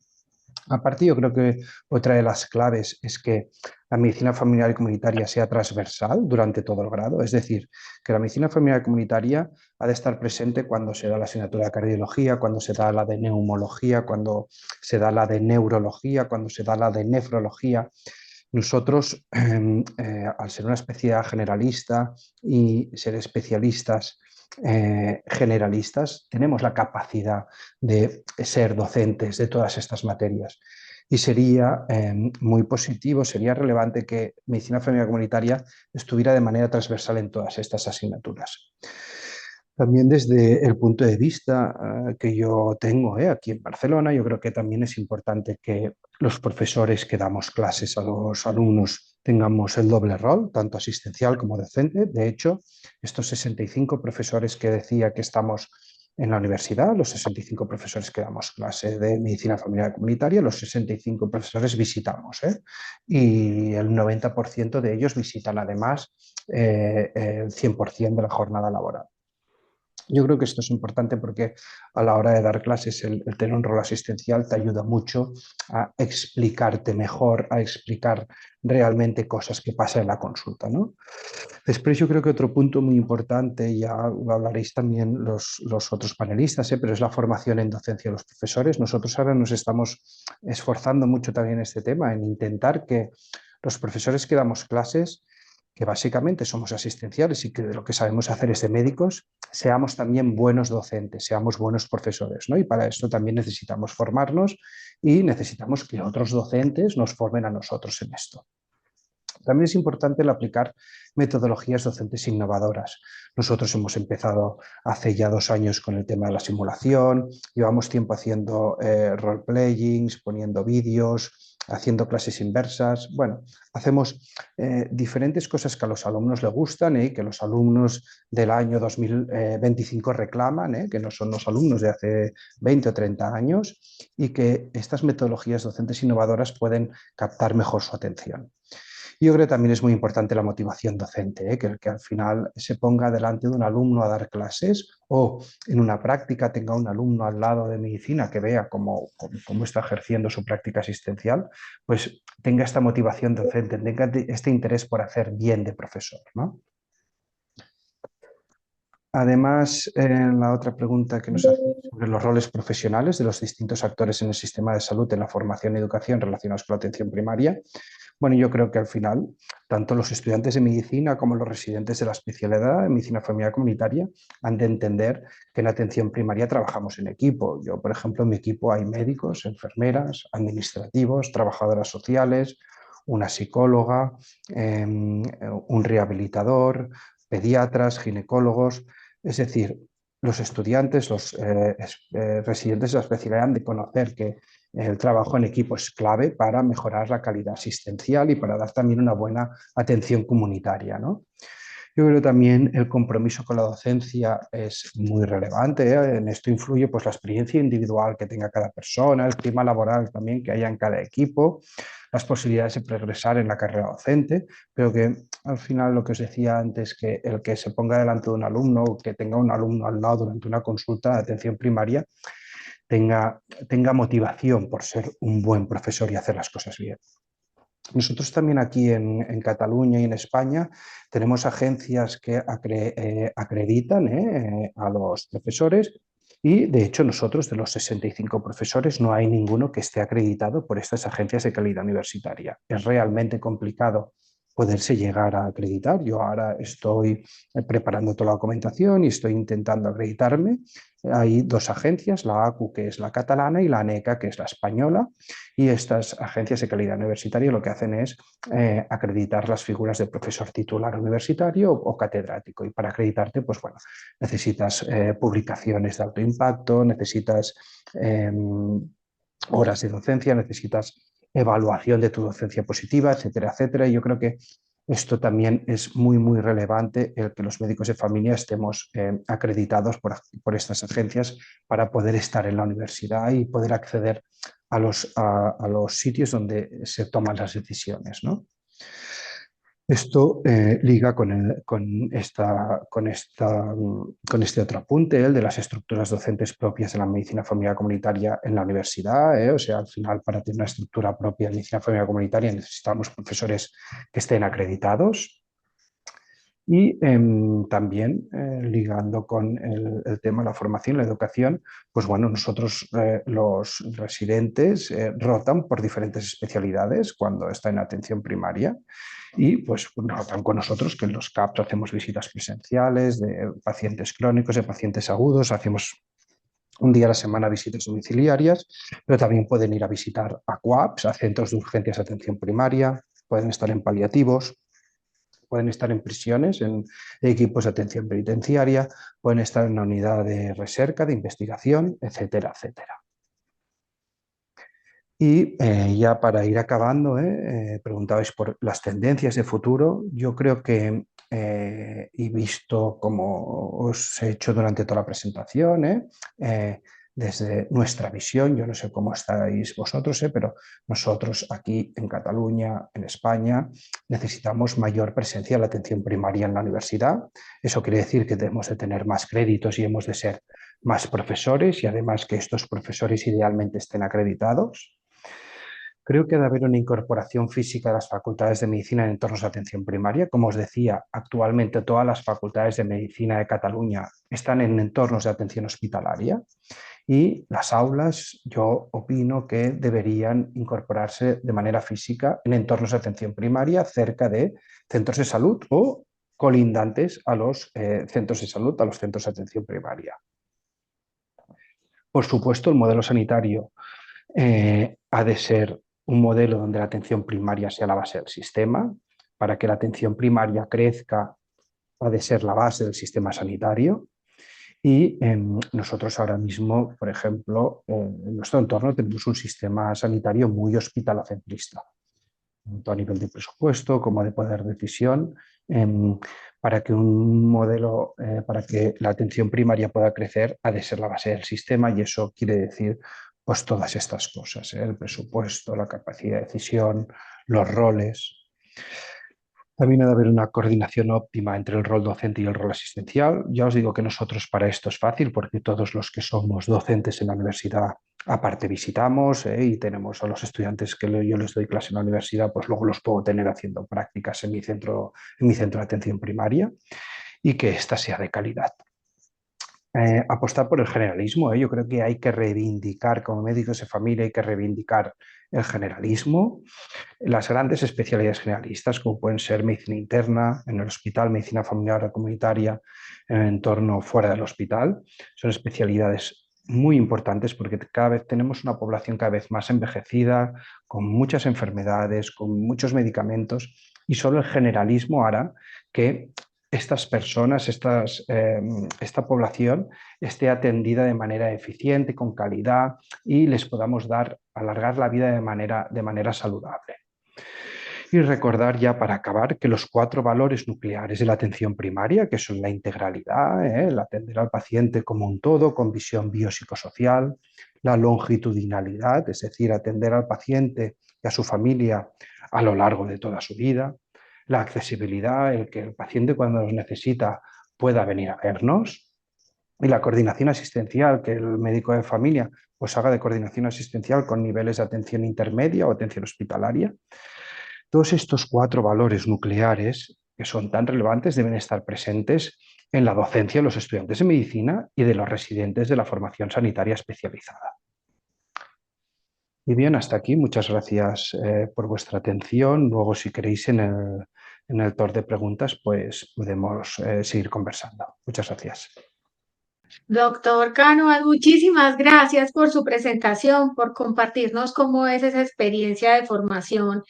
Aparte, yo creo que otra de las claves es que la medicina familiar y comunitaria sea transversal durante todo el grado, es decir, que la medicina familiar y comunitaria ha de estar presente cuando se da la asignatura de cardiología, cuando se da la de neumología, cuando se da la de neurología, cuando se da la de nefrología. Nosotros, al ser una especialidad generalista y ser especialistas generalistas, tenemos la capacidad de ser docentes de todas estas materias. Y sería muy positivo, sería relevante que medicina familiar comunitaria estuviera de manera transversal en todas estas asignaturas. También desde el punto de vista que yo tengo aquí en Barcelona, yo creo que también es importante que los profesores que damos clases a los alumnos tengamos el doble rol, tanto asistencial como docente. De hecho, estos 65 profesores que decía que estamos en la universidad, los 65 profesores que damos clase de medicina familiar comunitaria, los 65 profesores visitamos, y el 90% de ellos visitan además el 100% de la jornada laboral. Yo creo que esto es importante porque a la hora de dar clases el tener un rol asistencial te ayuda mucho a explicarte mejor, a explicar realmente cosas que pasan en la consulta, ¿no? Después yo creo que otro punto muy importante, ya lo hablaréis también los otros panelistas, pero es la formación en docencia de los profesores. Nosotros ahora nos estamos esforzando mucho también en este tema, en intentar que los profesores que damos clases, que básicamente somos asistenciales y que de lo que sabemos hacer es de médicos, seamos también buenos docentes, seamos buenos profesores, ¿no? Y para esto también necesitamos formarnos y necesitamos que otros docentes nos formen a nosotros en esto. También es importante el aplicar metodologías docentes innovadoras. Nosotros hemos empezado hace ya 2 años con el tema de la simulación, llevamos tiempo haciendo role-playings, poniendo vídeos, haciendo clases inversas. Bueno, hacemos diferentes cosas que a los alumnos les gustan y que los alumnos del año 2025 reclaman, que no son los alumnos de hace 20 o 30 años, y que estas metodologías docentes innovadoras pueden captar mejor su atención. Yo creo que también es muy importante la motivación docente, que al final se ponga delante de un alumno a dar clases o en una práctica tenga un alumno al lado de medicina que vea cómo está ejerciendo su práctica asistencial, pues tenga esta motivación docente, tenga este interés por hacer bien de profesor, ¿no? Además, la otra pregunta que nos hacen sobre los roles profesionales de los distintos actores en el sistema de salud en la formación y educación relacionados con la atención primaria. Bueno, yo creo que al final, tanto los estudiantes de medicina como los residentes de la especialidad de medicina familiar comunitaria han de entender que en atención primaria trabajamos en equipo. Yo, por ejemplo, en mi equipo hay médicos, enfermeras, administrativos, trabajadoras sociales, una psicóloga, un rehabilitador, pediatras, ginecólogos. Es decir, los estudiantes, los residentes de la especialidad han de conocer que el trabajo en equipo es clave para mejorar la calidad asistencial y para dar también una buena atención comunitaria, ¿no? Yo creo que también el compromiso con la docencia es muy relevante. En esto influye pues, la experiencia individual que tenga cada persona, el clima laboral también que haya en cada equipo, las posibilidades de progresar en la carrera docente, pero que al final lo que os decía antes, que el que se ponga delante de un alumno o que tenga un alumno al lado durante una consulta de atención primaria, tenga motivación por ser un buen profesor y hacer las cosas bien. Nosotros también aquí en Cataluña y en España tenemos agencias que acreditan a los profesores y de hecho nosotros de los 65 profesores no hay ninguno que esté acreditado por estas agencias de calidad universitaria. Es realmente complicado poderse llegar a acreditar. Yo ahora estoy preparando toda la documentación y estoy intentando acreditarme. Hay dos agencias, la ACU, que es la catalana, y la ANECA, que es la española, y estas agencias de calidad universitaria lo que hacen es acreditar las figuras de profesor titular universitario o catedrático. Y para acreditarte, pues bueno, necesitas publicaciones de alto impacto, necesitas horas de docencia, necesitas evaluación de tu docencia positiva, etcétera, etcétera. Y yo creo que esto también es muy, muy relevante, el que los médicos de familia estemos acreditados por estas agencias para poder estar en la universidad y poder acceder a los sitios donde se toman las decisiones, ¿no? Esto liga con este otro apunte, el de las estructuras docentes propias de la medicina familiar comunitaria en la universidad. O sea, al final, para tener una estructura propia de medicina familiar comunitaria necesitamos profesores que estén acreditados. Y también ligando con el tema de la formación y la educación, pues bueno, nosotros los residentes rotan por diferentes especialidades cuando están en atención primaria y pues rotan con nosotros, que en los CAPs hacemos visitas presenciales de pacientes crónicos, de pacientes agudos, hacemos un día a la semana visitas domiciliarias, pero también pueden ir a visitar a CUAPs, a centros de urgencias de atención primaria, pueden estar en paliativos, pueden estar en prisiones, en equipos de atención penitenciaria, pueden estar en una unidad de recerca, de investigación, etcétera, etcétera. Y ya para ir acabando, preguntabais por las tendencias de futuro. Yo creo que, y visto como os he hecho durante toda la presentación, desde nuestra visión, yo no sé cómo estáis vosotros, pero nosotros aquí en Cataluña, en España, necesitamos mayor presencia de la atención primaria en la universidad. Eso quiere decir que debemos de tener más créditos y hemos de ser más profesores y además que estos profesores idealmente estén acreditados. Creo que debe haber una incorporación física de las facultades de medicina en entornos de atención primaria. Como os decía, actualmente todas las facultades de medicina de Cataluña están en entornos de atención hospitalaria y las aulas, yo opino que deberían incorporarse de manera física en entornos de atención primaria cerca de centros de salud o colindantes a los centros de salud, a los centros de atención primaria. Por supuesto, el modelo sanitario ha de ser un modelo donde la atención primaria sea la base del sistema. Para que la atención primaria crezca, ha de ser la base del sistema sanitario. Y nosotros ahora mismo, por ejemplo, en nuestro entorno tenemos un sistema sanitario muy hospitalocentrista, tanto a nivel de presupuesto como de poder de decisión. Para que un modelo, para que la atención primaria pueda crecer, ha de ser la base del sistema y eso quiere decir pues todas estas cosas, el presupuesto, la capacidad de decisión, los roles. También ha de haber una coordinación óptima entre el rol docente y el rol asistencial. Ya os digo que nosotros para esto es fácil porque todos los que somos docentes en la universidad aparte visitamos y tenemos a los estudiantes que yo les doy clase en la universidad, pues luego los puedo tener haciendo prácticas en mi centro de atención primaria y que ésta sea de calidad. Apostar por el generalismo, yo creo que hay que reivindicar, como médicos de familia, hay que reivindicar el generalismo, las grandes especialidades generalistas, como pueden ser medicina interna, en el hospital, medicina familiar o comunitaria, en el entorno fuera del hospital, son especialidades muy importantes porque cada vez tenemos una población cada vez más envejecida, con muchas enfermedades, con muchos medicamentos, y solo el generalismo hará que estas personas, esta población esté atendida de manera eficiente, con calidad y les podamos alargar la vida de manera saludable. Y recordar ya para acabar que los 4 valores nucleares de la atención primaria, que son la integralidad, el atender al paciente como un todo, con visión biopsicosocial, la longitudinalidad, es decir, atender al paciente y a su familia a lo largo de toda su vida, la accesibilidad, el que el paciente cuando nos necesita pueda venir a vernos, y la coordinación asistencial, que el médico de familia pues haga de coordinación asistencial con niveles de atención intermedia o atención hospitalaria. Todos estos 4 valores nucleares que son tan relevantes deben estar presentes en la docencia de los estudiantes de medicina y de los residentes de la formación sanitaria especializada. Y bien, hasta aquí. Muchas gracias por vuestra atención. Luego, si queréis, en en el turno de preguntas pues podemos seguir conversando. Muchas gracias. Doctor Cánovas, muchísimas gracias por su presentación, por compartirnos cómo es esa experiencia de formación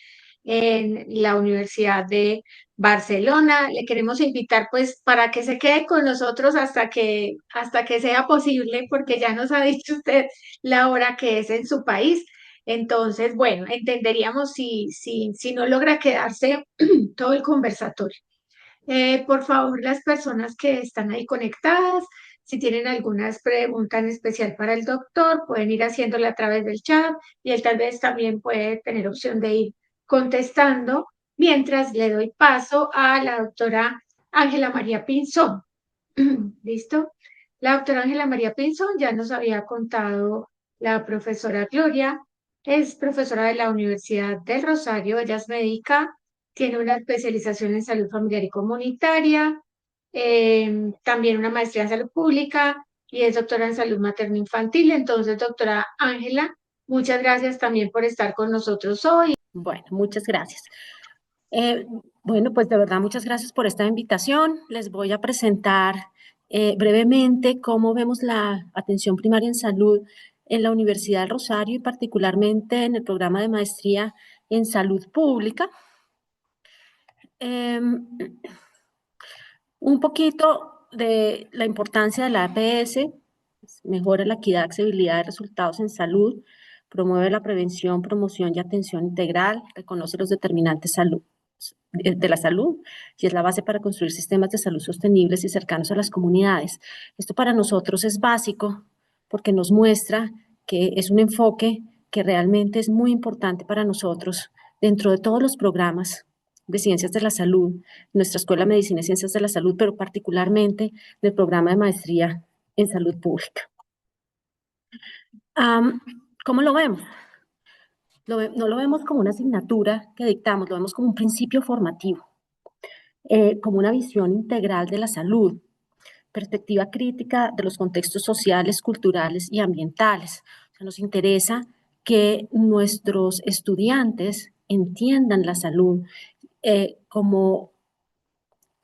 en la Universidad de Barcelona. Le queremos invitar pues para que se quede con nosotros hasta que sea posible, porque ya nos ha dicho usted la hora que es en su país. Entonces, bueno, entenderíamos si no logra quedarse todo el conversatorio. Por favor, las personas que están ahí conectadas, si tienen alguna pregunta en especial para el doctor, pueden ir haciéndola a través del chat y él tal vez también puede tener opción de ir contestando mientras le doy paso a la doctora Ángela María Pinzón. ¿Listo? La doctora Ángela María Pinzón ya nos había contado la profesora Gloria, es profesora de la Universidad del Rosario, ella es médica, tiene una especialización en salud familiar y comunitaria, también una maestría en salud pública y es doctora en salud materno-infantil. Entonces, doctora Ángela, muchas gracias también por estar con nosotros hoy. Bueno, muchas gracias. Bueno, pues de verdad, muchas gracias por esta invitación. Les voy a presentar brevemente cómo vemos la atención primaria en salud en la Universidad del Rosario y particularmente en el programa de maestría en salud pública. Un poquito de la importancia de la APS, mejora la equidad, accesibilidad de resultados en salud, promueve la prevención, promoción y atención integral, reconoce los determinantes de la salud y es la base para construir sistemas de salud sostenibles y cercanos a las comunidades. Esto para nosotros es básico porque nos muestra que es un enfoque que realmente es muy importante para nosotros dentro de todos los programas de ciencias de la salud, nuestra Escuela de Medicina y Ciencias de la Salud, pero particularmente del programa de maestría en salud pública. ¿Cómo lo vemos? No lo vemos como una asignatura que dictamos, lo vemos como un principio formativo, como una visión integral de la salud, perspectiva crítica de los contextos sociales, culturales y ambientales. O sea, nos interesa que nuestros estudiantes entiendan la salud como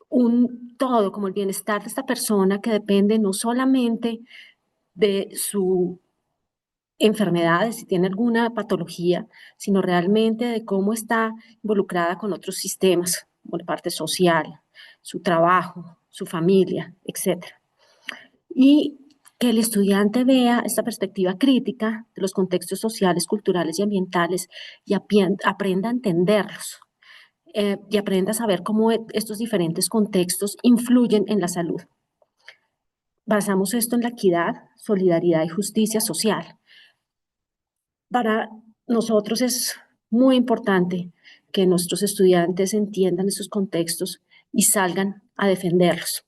un todo, como el bienestar de esta persona que depende no solamente de su enfermedades, si tiene alguna patología, sino realmente de cómo está involucrada con otros sistemas, por parte social, su trabajo, su familia, etc. Y que el estudiante vea esta perspectiva crítica de los contextos sociales, culturales y ambientales y aprenda a entenderlos y aprenda a saber cómo estos diferentes contextos influyen en la salud. Basamos esto en la equidad, solidaridad y justicia social. Para nosotros es muy importante que nuestros estudiantes entiendan esos contextos y salgan a defenderlos.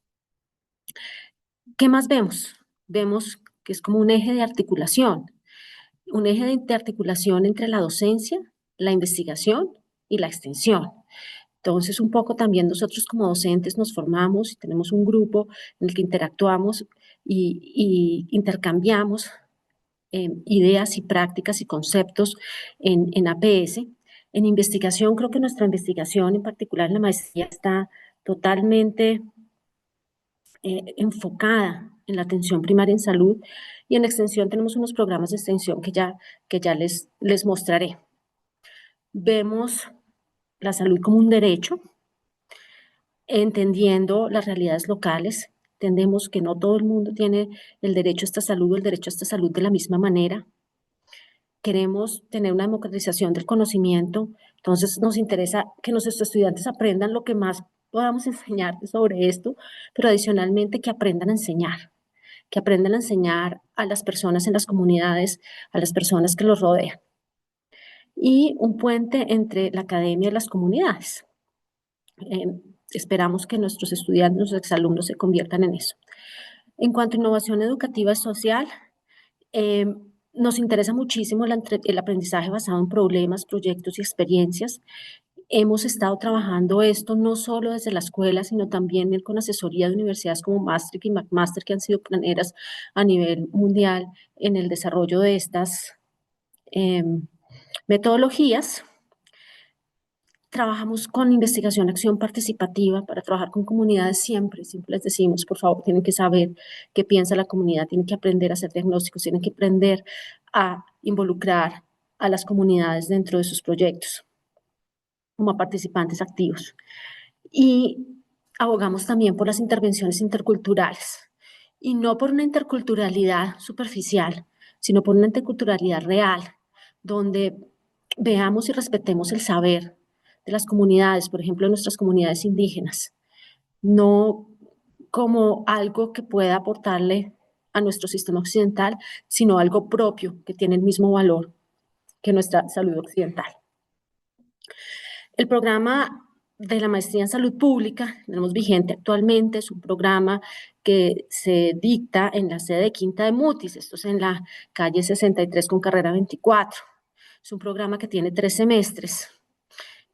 ¿Qué más vemos? Vemos que es como un eje de articulación entre la docencia, la investigación y la extensión. Entonces, un poco también nosotros como docentes nos formamos y tenemos un grupo en el que interactuamos y intercambiamos ideas y prácticas y conceptos en APS. En investigación, creo que nuestra investigación, en particular en la maestría, está totalmente enfocada en la atención primaria en salud y en extensión tenemos unos programas de extensión que ya les mostraré. Vemos la salud como un derecho, entendiendo las realidades locales. Entendemos que no todo el mundo tiene el derecho a esta salud o el derecho a esta salud de la misma manera. Queremos tener una democratización del conocimiento, entonces nos interesa que nuestros estudiantes aprendan lo que más podamos enseñar sobre esto, pero adicionalmente que aprendan a enseñar a las personas en las comunidades, a las personas que los rodean. Y un puente entre la academia y las comunidades. Esperamos que nuestros estudiantes, nuestros exalumnos se conviertan en eso. En cuanto a innovación educativa y social, nos interesa muchísimo el aprendizaje basado en problemas, proyectos y experiencias. Hemos estado trabajando esto no solo desde la escuela, sino también con asesoría de universidades como Maastricht y McMaster, que han sido pioneras a nivel mundial en el desarrollo de estas metodologías. Trabajamos con investigación, acción participativa para trabajar con comunidades siempre les decimos, por favor, tienen que saber qué piensa la comunidad, tienen que aprender a hacer diagnósticos, tienen que aprender a involucrar a las comunidades dentro de sus proyectos como a participantes activos. Y abogamos también por las intervenciones interculturales, y no por una interculturalidad superficial, sino por una interculturalidad real, donde veamos y respetemos el saber de las comunidades, por ejemplo, de nuestras comunidades indígenas, no como algo que pueda aportarle a nuestro sistema occidental, sino algo propio que tiene el mismo valor que nuestra salud occidental. El programa de la maestría en salud pública, tenemos vigente actualmente, es un programa que se dicta en la sede de Quinta de Mutis, esto es en la calle 63 con carrera 24. Es un programa que tiene 3 semestres,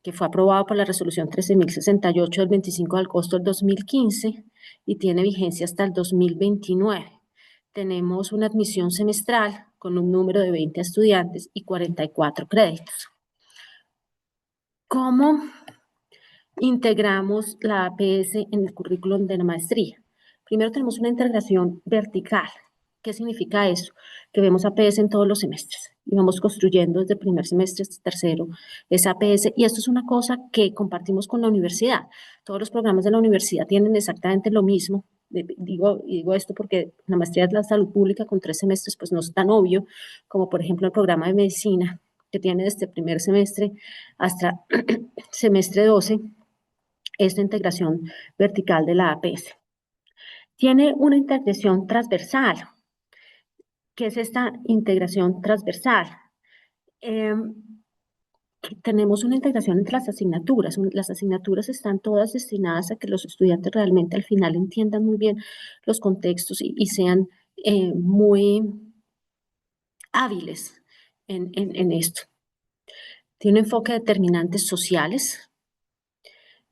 que fue aprobado por la resolución 13.068 del 25 de agosto del 2015 y tiene vigencia hasta el 2029. Tenemos una admisión semestral con un número de 20 estudiantes y 44 créditos. ¿Cómo integramos la APS en el currículum de la maestría? Primero tenemos una integración vertical. ¿Qué significa eso? Que vemos APS en todos los semestres y vamos construyendo desde el primer semestre hasta el tercero esa APS, y esto es una cosa que compartimos con la universidad. Todos los programas de la universidad tienen exactamente lo mismo. Digo esto porque la maestría de la salud pública con 3 semestres pues no es tan obvio como por ejemplo el programa de medicina, que tiene desde el primer semestre hasta semestre 12 esta integración vertical de la APS. Tiene una integración transversal. ¿Qué es esta integración transversal? Tenemos una integración entre las asignaturas. Las asignaturas están todas destinadas a que los estudiantes realmente al final entiendan muy bien los contextos y sean muy hábiles en esto. Tiene un enfoque de determinantes sociales.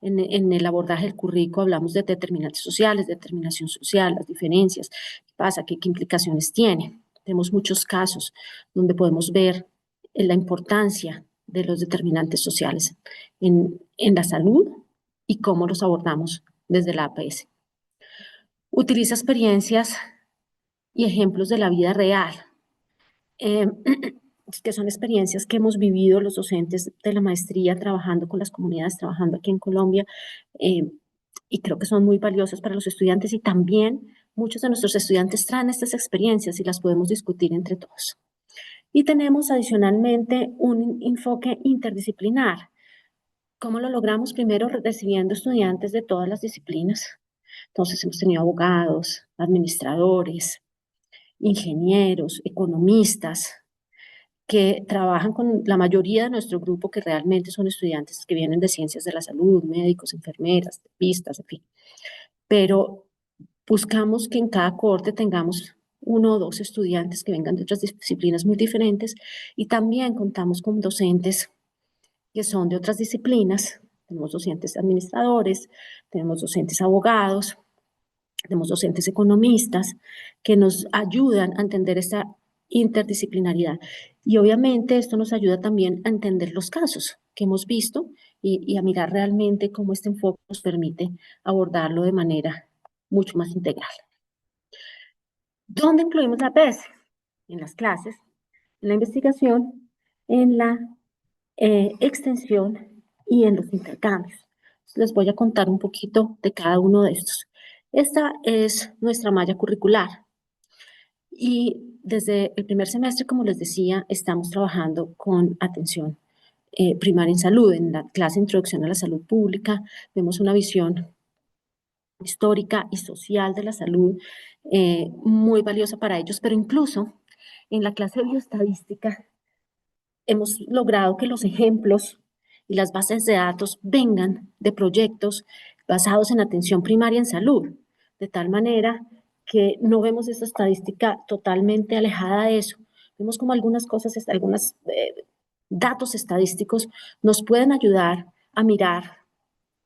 En el abordaje del currículo hablamos de determinantes sociales, determinación social, las diferencias, qué pasa, qué implicaciones tiene. Tenemos muchos casos donde podemos ver la importancia de los determinantes sociales en la salud y cómo los abordamos desde la APS. Utiliza experiencias y ejemplos de la vida real, que son experiencias que hemos vivido los docentes de la maestría trabajando con las comunidades, trabajando aquí en Colombia, y creo que son muy valiosas para los estudiantes, y también muchos de nuestros estudiantes traen estas experiencias y las podemos discutir entre todos. Y tenemos adicionalmente un enfoque interdisciplinar. ¿Cómo lo logramos? Primero, recibiendo estudiantes de todas las disciplinas. Entonces hemos tenido abogados, administradores, ingenieros, economistas, que trabajan con la mayoría de nuestro grupo, que realmente son estudiantes que vienen de ciencias de la salud, médicos, enfermeras, dentistas, en fin. Pero buscamos que en cada cohorte tengamos 1 o 2 estudiantes que vengan de otras disciplinas muy diferentes, y también contamos con docentes que son de otras disciplinas. Tenemos docentes administradores, tenemos docentes abogados, tenemos docentes economistas que nos ayudan a entender esta interdisciplinaridad. Y obviamente esto nos ayuda también a entender los casos que hemos visto y a mirar realmente cómo este enfoque nos permite abordarlo de manera mucho más integral. ¿Dónde incluimos la APS? En las clases, en la investigación, en la extensión y en los intercambios. Les voy a contar un poquito de cada uno de estos. Esta es nuestra malla curricular. Y desde el primer semestre, como les decía, estamos trabajando con atención primaria en salud. En la clase Introducción a la Salud Pública vemos una visión histórica y social de la salud muy valiosa para ellos, pero incluso en la clase de bioestadística hemos logrado que los ejemplos y las bases de datos vengan de proyectos basados en atención primaria en salud, de tal manera que no vemos esa estadística totalmente alejada de eso. Vemos como algunas cosas, algunos datos estadísticos nos pueden ayudar a mirar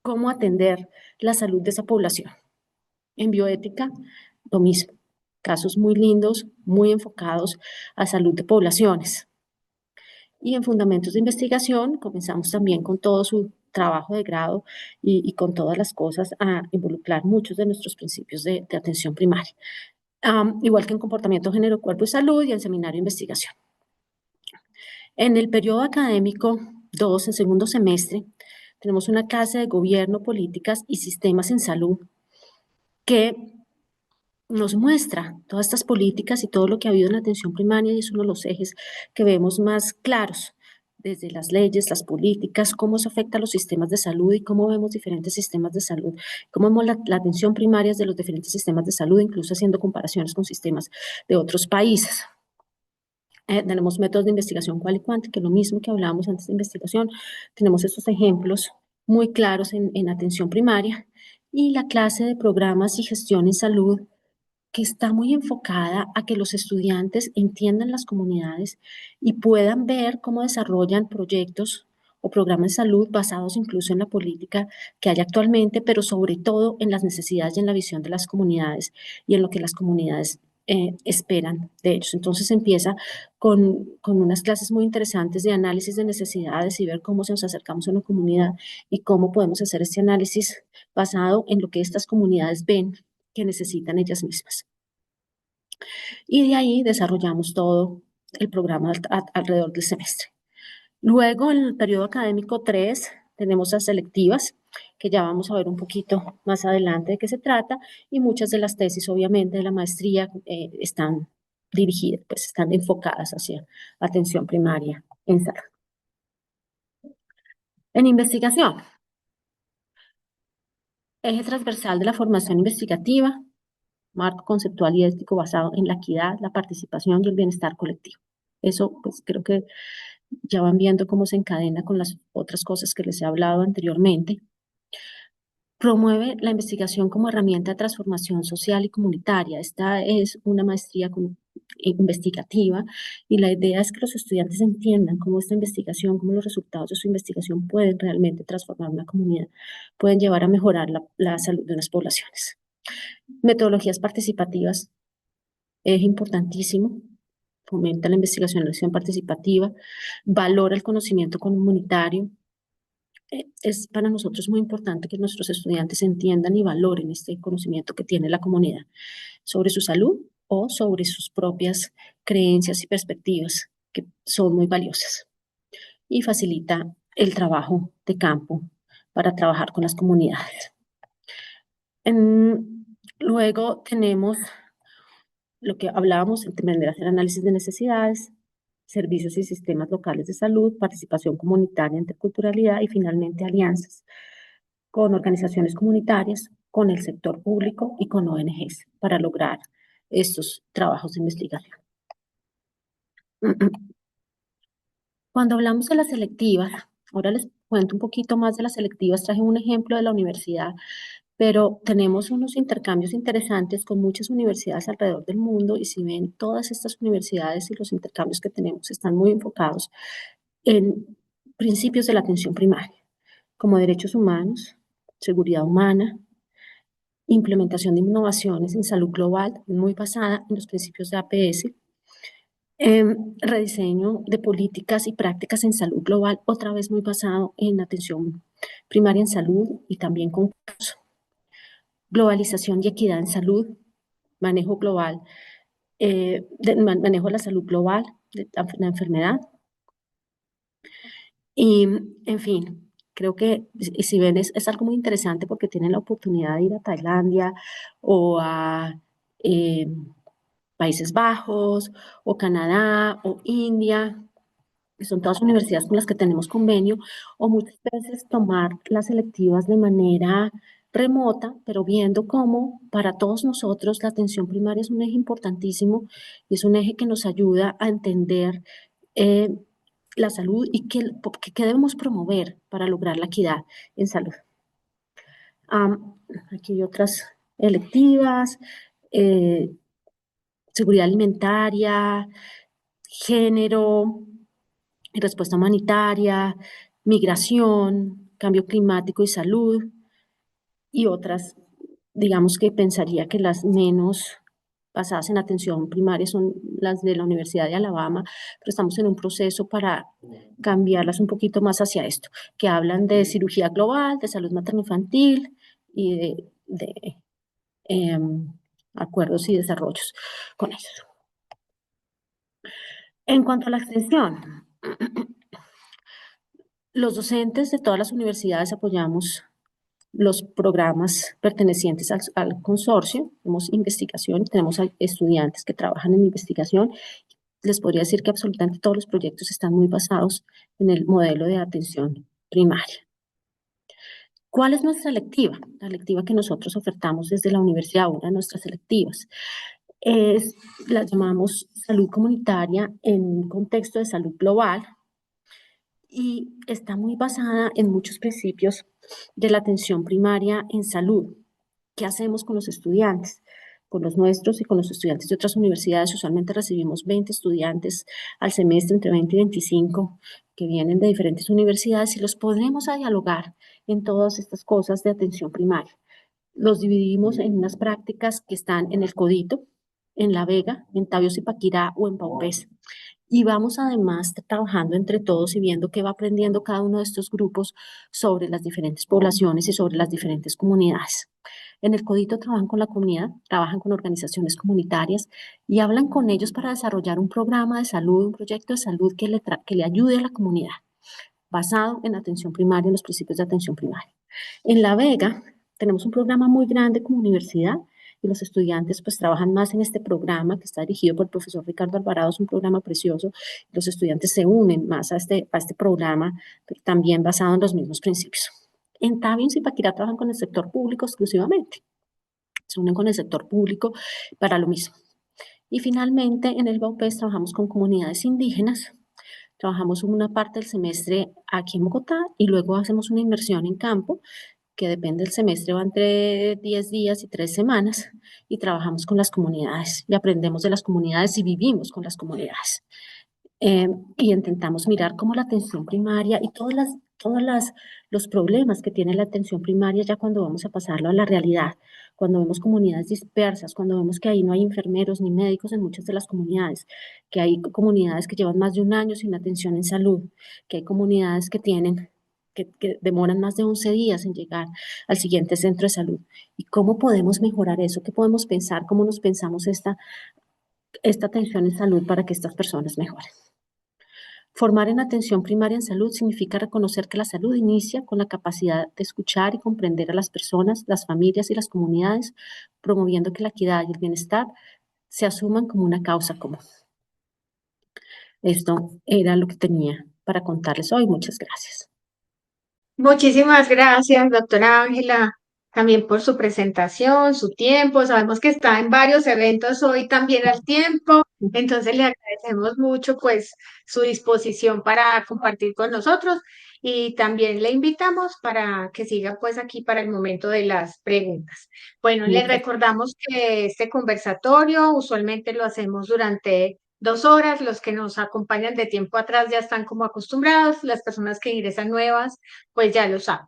cómo atender la salud de esa población. En bioética, lo mismo. Casos muy lindos, muy enfocados a salud de poblaciones. Y en fundamentos de investigación comenzamos también con todo su trabajo de grado y con todas las cosas a involucrar muchos de nuestros principios de atención primaria. Igual que en comportamiento, género, cuerpo y salud y en seminario de investigación. En el periodo académico 2, en segundo semestre, tenemos una clase de gobierno, políticas y sistemas en salud que nos muestra todas estas políticas y todo lo que ha habido en la atención primaria, y es uno de los ejes que vemos más claros, desde las leyes, las políticas, cómo eso afecta a los sistemas de salud y cómo vemos diferentes sistemas de salud, cómo vemos la atención primaria de los diferentes sistemas de salud, incluso haciendo comparaciones con sistemas de otros países. Tenemos métodos de investigación cual y cuant, que es lo mismo que hablábamos antes de investigación. Tenemos estos ejemplos muy claros en atención primaria, y la clase de programas y gestión en salud, que está muy enfocada a que los estudiantes entiendan las comunidades y puedan ver cómo desarrollan proyectos o programas de salud basados incluso en la política que hay actualmente, pero sobre todo en las necesidades y en la visión de las comunidades y en lo que las comunidades esperan de ellos. Entonces empieza con unas clases muy interesantes de análisis de necesidades y ver cómo nos acercamos a una comunidad y cómo podemos hacer este análisis basado en lo que estas comunidades ven que necesitan ellas mismas. Y de ahí desarrollamos todo el programa alrededor del semestre. Luego, en el periodo académico 3, tenemos las selectivas, que ya vamos a ver un poquito más adelante de qué se trata, y muchas de las tesis, obviamente, de la maestría están dirigidas, pues están enfocadas hacia atención primaria en salud. En investigación, eje transversal de la formación investigativa, marco conceptual y ético basado en la equidad, la participación y el bienestar colectivo. Eso, pues creo que ya van viendo cómo se encadena con las otras cosas que les he hablado anteriormente. Promueve la investigación como herramienta de transformación social y comunitaria. Esta es una maestría investigativa, y la idea es que los estudiantes entiendan cómo esta investigación, cómo los resultados de su investigación pueden realmente transformar una comunidad, pueden llevar a mejorar la salud de las poblaciones. Metodologías participativas es importantísimo. Fomenta la investigación y la acción participativa, valora el conocimiento comunitario. Es para nosotros muy importante que nuestros estudiantes entiendan y valoren este conocimiento que tiene la comunidad sobre su salud o sobre sus propias creencias y perspectivas, que son muy valiosas. Y facilita el trabajo de campo para trabajar con las comunidades. Luego tenemos lo que hablábamos, entender, hacer análisis de necesidades, servicios y sistemas locales de salud, participación comunitaria, interculturalidad y finalmente alianzas con organizaciones comunitarias, con el sector público y con ONGs para lograr estos trabajos de investigación. Cuando hablamos de las selectivas, ahora les cuento un poquito más de las selectivas, traje un ejemplo de la universidad, pero tenemos unos intercambios interesantes con muchas universidades alrededor del mundo, y si ven, todas estas universidades y los intercambios que tenemos están muy enfocados en principios de la atención primaria, como derechos humanos, seguridad humana, implementación de innovaciones en salud global, muy basada en los principios de APS, rediseño de políticas y prácticas en salud global, otra vez muy basado en atención primaria en salud y también con globalización y equidad en salud, manejo global, manejo de la salud global, de la enfermedad. Y, en fin, creo que, si ven, es algo muy interesante porque tienen la oportunidad de ir a Tailandia o a Países Bajos o Canadá o India, que son todas universidades con las que tenemos convenio, o muchas veces tomar las selectivas de manera remota, pero viendo cómo para todos nosotros la atención primaria es un eje importantísimo y es un eje que nos ayuda a entender la salud y qué debemos promover para lograr la equidad en salud. Aquí hay otras electivas, seguridad alimentaria, género, respuesta humanitaria, migración, cambio climático y salud, y otras, digamos que pensaría que las menos basadas en atención primaria son las de la Universidad de Alabama, pero estamos en un proceso para cambiarlas un poquito más hacia esto, que hablan de cirugía global, de salud materno-infantil y de acuerdos y desarrollos con ellos. En cuanto a la extensión, los docentes de todas las universidades apoyamos los programas pertenecientes al consorcio. Tenemos investigación, tenemos estudiantes que trabajan en investigación. Les podría decir que absolutamente todos los proyectos están muy basados en el modelo de atención primaria. ¿Cuál es nuestra electiva? La electiva que nosotros ofertamos desde la universidad, una de nuestras electivas, la llamamos salud comunitaria en un contexto de salud global y está muy basada en muchos principios de la atención primaria en salud. ¿Qué hacemos con los estudiantes? Con los nuestros y con los estudiantes de otras universidades, usualmente recibimos 20 estudiantes al semestre, entre 20 y 25, que vienen de diferentes universidades y los podremos a dialogar en todas estas cosas de atención primaria. Los dividimos en unas prácticas que están en el Codito, en La Vega, en Tabio Zipaquirá o en Paupés. Y vamos además trabajando entre todos y viendo qué va aprendiendo cada uno de estos grupos sobre las diferentes poblaciones y sobre las diferentes comunidades. En el Codito trabajan con la comunidad, trabajan con organizaciones comunitarias y hablan con ellos para desarrollar un programa de salud, un proyecto de salud que le ayude a la comunidad, basado en atención primaria, en los principios de atención primaria. En La Vega tenemos un programa muy grande como universidad y los estudiantes pues trabajan más en este programa que está dirigido por el profesor Ricardo Alvarado, es un programa precioso. Los estudiantes se unen más a este programa, pero también basado en los mismos principios. En Tabio y en Zipaquirá trabajan con el sector público exclusivamente, se unen con el sector público para lo mismo. Y finalmente en el Baupés trabajamos con comunidades indígenas. Trabajamos una parte del semestre aquí en Bogotá y luego hacemos una inmersión en campo que depende del semestre, va entre 10 días y 3 semanas y trabajamos con las comunidades y aprendemos de las comunidades y vivimos con las comunidades. Y intentamos mirar cómo la atención primaria y todos los problemas que tiene la atención primaria ya cuando vamos a pasarlo a la realidad, cuando vemos comunidades dispersas, cuando vemos que ahí no hay enfermeros ni médicos en muchas de las comunidades, que hay comunidades que llevan más de un año sin atención en salud, que hay comunidades que demoran más de 11 días en llegar al siguiente centro de salud. ¿Y cómo podemos mejorar eso? ¿Qué podemos pensar? ¿Cómo nos pensamos esta atención en salud para que estas personas mejoren? Formar en atención primaria en salud significa reconocer que la salud inicia con la capacidad de escuchar y comprender a las personas, las familias y las comunidades, promoviendo que la equidad y el bienestar se asuman como una causa común. Esto era lo que tenía para contarles hoy. Muchas gracias. Muchísimas gracias, doctora Ángela, también por su presentación, su tiempo. Sabemos que está en varios eventos hoy también al tiempo, entonces le agradecemos mucho pues su disposición para compartir con nosotros y también le invitamos para que siga pues aquí para el momento de las preguntas. Bueno, les recordamos que este conversatorio usualmente lo hacemos durante 2 horas. Los que nos acompañan de tiempo atrás ya están como acostumbrados, las personas que ingresan nuevas pues ya lo saben.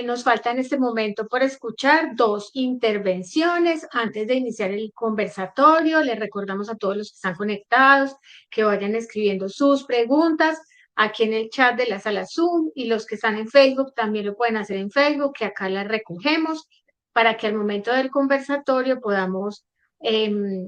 Nos falta en este momento por escuchar 2 intervenciones antes de iniciar el conversatorio. Les recordamos a todos los que están conectados que vayan escribiendo sus preguntas aquí en el chat de la sala Zoom, y los que están en Facebook también lo pueden hacer en Facebook, que acá las recogemos para que al momento del conversatorio podamos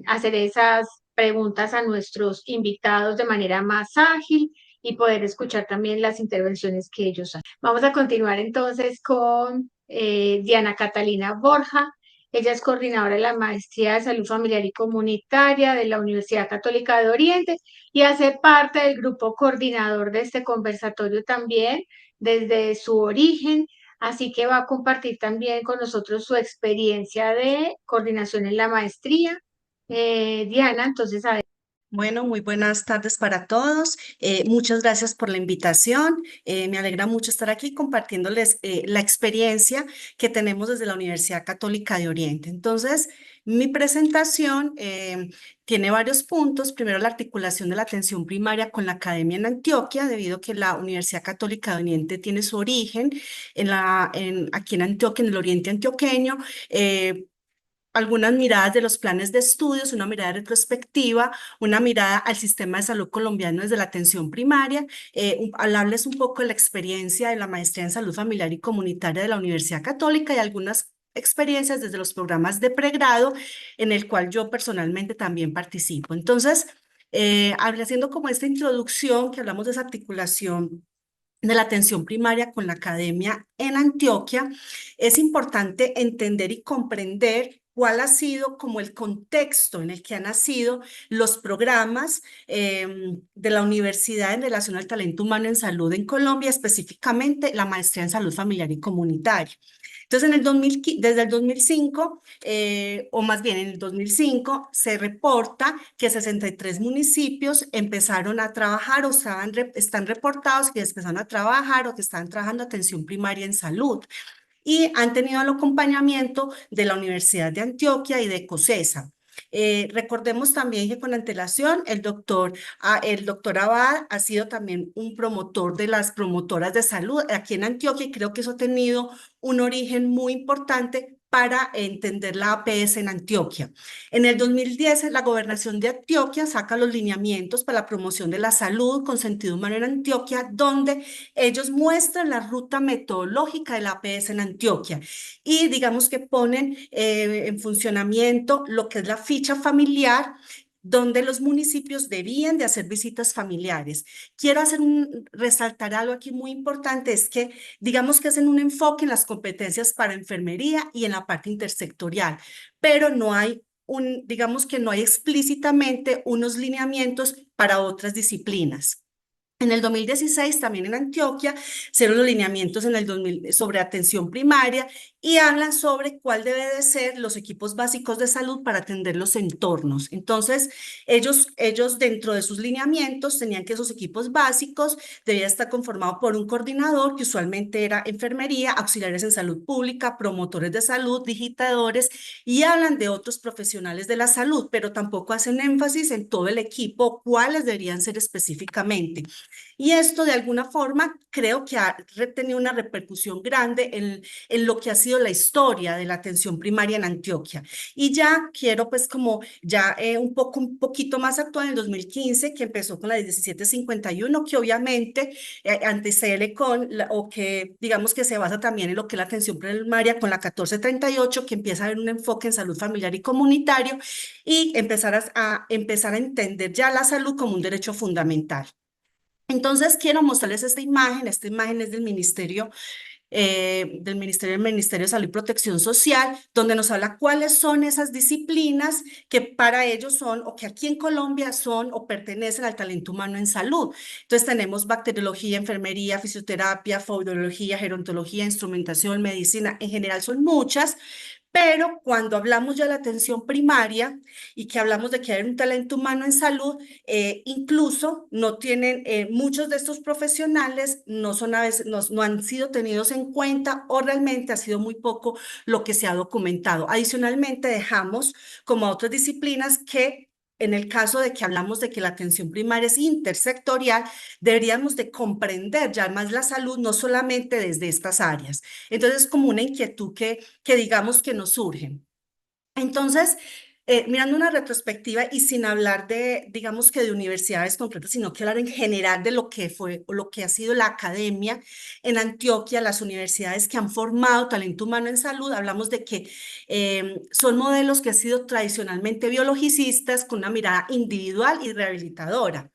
hacer esas preguntas a nuestros invitados de manera más ágil y poder escuchar también las intervenciones que ellos hacen. Vamos a continuar entonces con Diana Catalina Borja. Ella es coordinadora de la Maestría de Salud Familiar y Comunitaria de la Universidad Católica de Oriente y hace parte del grupo coordinador de este conversatorio también desde su origen. Así que va a compartir también con nosotros su experiencia de coordinación en la maestría. Diana, entonces, a ver. Bueno, muy buenas tardes para todos. Muchas gracias por la invitación. Me alegra mucho estar aquí compartiéndoles la experiencia que tenemos desde la Universidad Católica de Oriente. Entonces, mi presentación tiene varios puntos. Primero, la articulación de la atención primaria con la academia en Antioquia, debido a que la Universidad Católica de Oriente tiene su origen aquí en Antioquia, en el oriente antioqueño. algunas miradas de los planes de estudios, una mirada retrospectiva, una mirada al sistema de salud colombiano desde la atención primaria, hablarles un poco de la experiencia de la maestría en salud familiar y comunitaria de la Universidad Católica y algunas experiencias desde los programas de pregrado en el cual yo personalmente también participo. Entonces, haciendo como esta introducción que hablamos de esa articulación de la atención primaria con la academia en Antioquia, es importante entender y comprender cuál ha sido como el contexto en el que han nacido los programas de la universidad en relación al talento humano en salud en Colombia, específicamente la maestría en salud familiar y comunitaria. Entonces, desde el 2005, o más bien en el 2005, se reporta que 63 municipios empezaron a trabajar o están reportados que empezaron a trabajar o que están trabajando atención primaria en salud y han tenido el acompañamiento de la Universidad de Antioquia y de COSESA. Recordemos también que con antelación el doctor Abad ha sido también un promotor de las promotoras de salud aquí en Antioquia y creo que eso ha tenido un origen muy importante para entender la APS en Antioquia. En el 2010, la gobernación de Antioquia saca los lineamientos para la promoción de la salud con sentido humano en Antioquia, donde ellos muestran la ruta metodológica de la APS en Antioquia y digamos que ponen en funcionamiento lo que es la ficha familiar, donde los municipios debían de hacer visitas familiares. Quiero resaltar algo aquí muy importante, es que digamos que hacen un enfoque en las competencias para enfermería y en la parte intersectorial, pero no hay digamos que no hay explícitamente unos lineamientos para otras disciplinas. En el 2016, también en Antioquia, se dieron los lineamientos en el 2000 sobre atención primaria y hablan sobre cuál debe de ser los equipos básicos de salud para atender los entornos. Entonces, ellos dentro de sus lineamientos tenían que esos equipos básicos debían estar conformados por un coordinador, que usualmente era enfermería, auxiliares en salud pública, promotores de salud, digitadores, y hablan de otros profesionales de la salud, pero tampoco hacen énfasis en todo el equipo, cuáles deberían ser específicamente. Y esto de alguna forma creo que ha tenido una repercusión grande en lo que ha sido la historia de la atención primaria en Antioquia. Y ya quiero pues como ya un poquito más actual, en el 2015, que empezó con la 1751, que obviamente antecede o que digamos que se basa también en lo que es la atención primaria con la 1438, que empieza a haber un enfoque en salud familiar y comunitario y empezar a entender ya la salud como un derecho fundamental. Entonces, quiero mostrarles esta imagen es del Ministerio de Salud y Protección Social, donde nos habla cuáles son esas disciplinas que para ellos son, o que aquí en Colombia son o pertenecen al talento humano en salud. Entonces tenemos bacteriología, enfermería, fisioterapia, foudología, gerontología, instrumentación, medicina, en general son muchas, pero cuando hablamos ya de la atención primaria y que hablamos de que hay un talento humano en salud, incluso no tienen, muchos de estos profesionales no son a veces, no han sido tenidos en cuenta o realmente ha sido muy poco lo que se ha documentado. Adicionalmente, dejamos como otras disciplinas que en el caso de que hablamos de que la atención primaria es intersectorial, deberíamos de comprender ya más la salud, no solamente desde estas áreas. Entonces, es como una inquietud que digamos que nos surge. Entonces, mirando una retrospectiva y sin hablar de, digamos que de universidades concretas, sino que hablar en general de lo que fue o lo que ha sido la academia en Antioquia, las universidades que han formado talento humano en salud, hablamos de que son modelos que han sido tradicionalmente biologicistas con una mirada individual y rehabilitadora.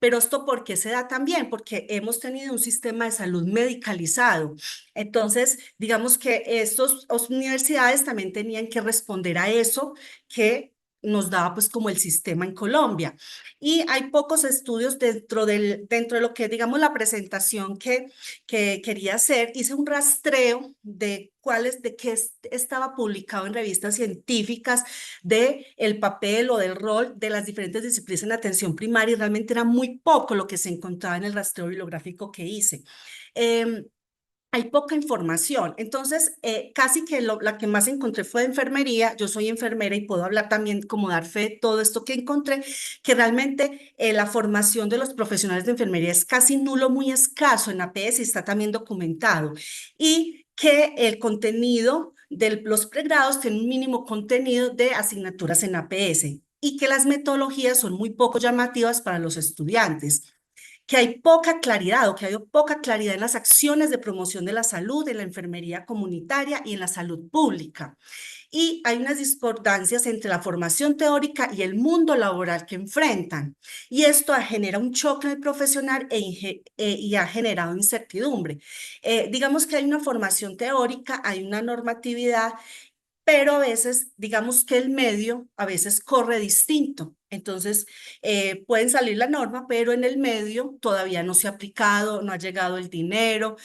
Pero esto, ¿por qué se da también? Porque hemos tenido un sistema de salud medicalizado. Entonces, digamos que estas universidades también tenían que responder a eso que nos daba pues como el sistema en Colombia. Y hay pocos estudios dentro de lo que digamos la presentación que quería hacer. Hice un rastreo de qué estaba publicado en revistas científicas de el papel o del rol de las diferentes disciplinas en atención primaria y realmente era muy poco lo que se encontraba en el rastreo bibliográfico que hice. Hay poca información, entonces casi que la que más encontré fue de enfermería. Yo soy enfermera y puedo hablar también como dar fe de todo esto que encontré, que realmente la formación de los profesionales de enfermería es casi nulo, muy escaso en APS y está también documentado y que el contenido de los pregrados tiene un mínimo contenido de asignaturas en APS y que las metodologías son muy poco llamativas para los estudiantes, que hay poca claridad o que hay poca claridad en las acciones de promoción de la salud, en la enfermería comunitaria y en la salud pública. Y hay unas discordancias entre la formación teórica y el mundo laboral que enfrentan. Y esto genera un choque en el profesional y ha generado incertidumbre. Digamos que hay una formación teórica, hay una normatividad, pero a veces, digamos que el medio a veces corre distinto. Entonces, pueden salir la norma, pero en el medio todavía no se ha aplicado, no ha llegado el dinero,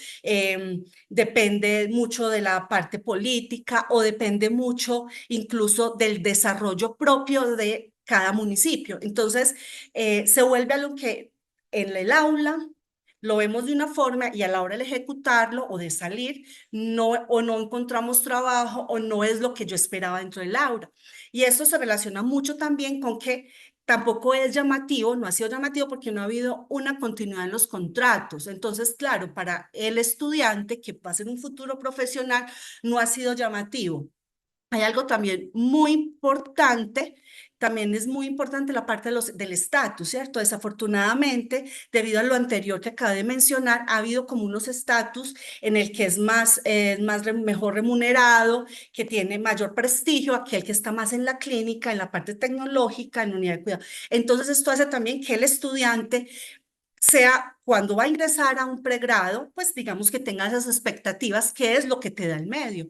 depende mucho de la parte política o depende mucho incluso del desarrollo propio de cada municipio. Entonces, se vuelve algo que en el aula lo vemos de una forma y a la hora de ejecutarlo o de salir, o no encontramos trabajo o no es lo que yo esperaba dentro del aula. Y esto se relaciona mucho también con que tampoco es llamativo, no ha sido llamativo porque no ha habido una continuidad en los contratos. Entonces, claro, para el estudiante que va a ser un futuro profesional, no ha sido llamativo. Hay algo también muy importante, también es muy importante la parte del estatus, ¿cierto? Desafortunadamente, debido a lo anterior que acabé de mencionar, ha habido como unos estatus en el que es mejor remunerado, que tiene mayor prestigio, aquel que está más en la clínica, en la parte tecnológica, en la unidad de cuidado. Entonces, esto hace también que el estudiante sea cuando va a ingresar a un pregrado, pues digamos que tenga esas expectativas, que es lo que te da el medio.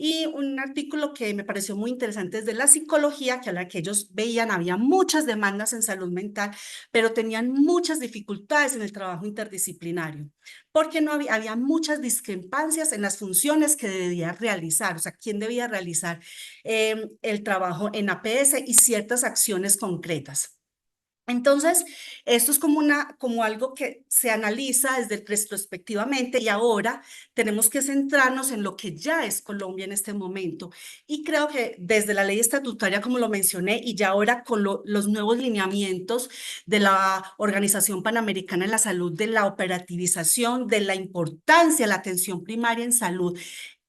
Y un artículo que me pareció muy interesante es de la psicología, que a la que ellos veían había muchas demandas en salud mental, pero tenían muchas dificultades en el trabajo interdisciplinario, porque no había muchas discrepancias en las funciones que debía realizar, o sea, quién debía realizar el trabajo en APS y ciertas acciones concretas. Entonces, esto es como algo que se analiza desde retrospectivamente y ahora tenemos que centrarnos en lo que ya es Colombia en este momento. Y creo que desde la ley estatutaria, como lo mencioné, y ya ahora con los nuevos lineamientos de la Organización Panamericana de la Salud, de la operativización, de la importancia de la atención primaria en salud,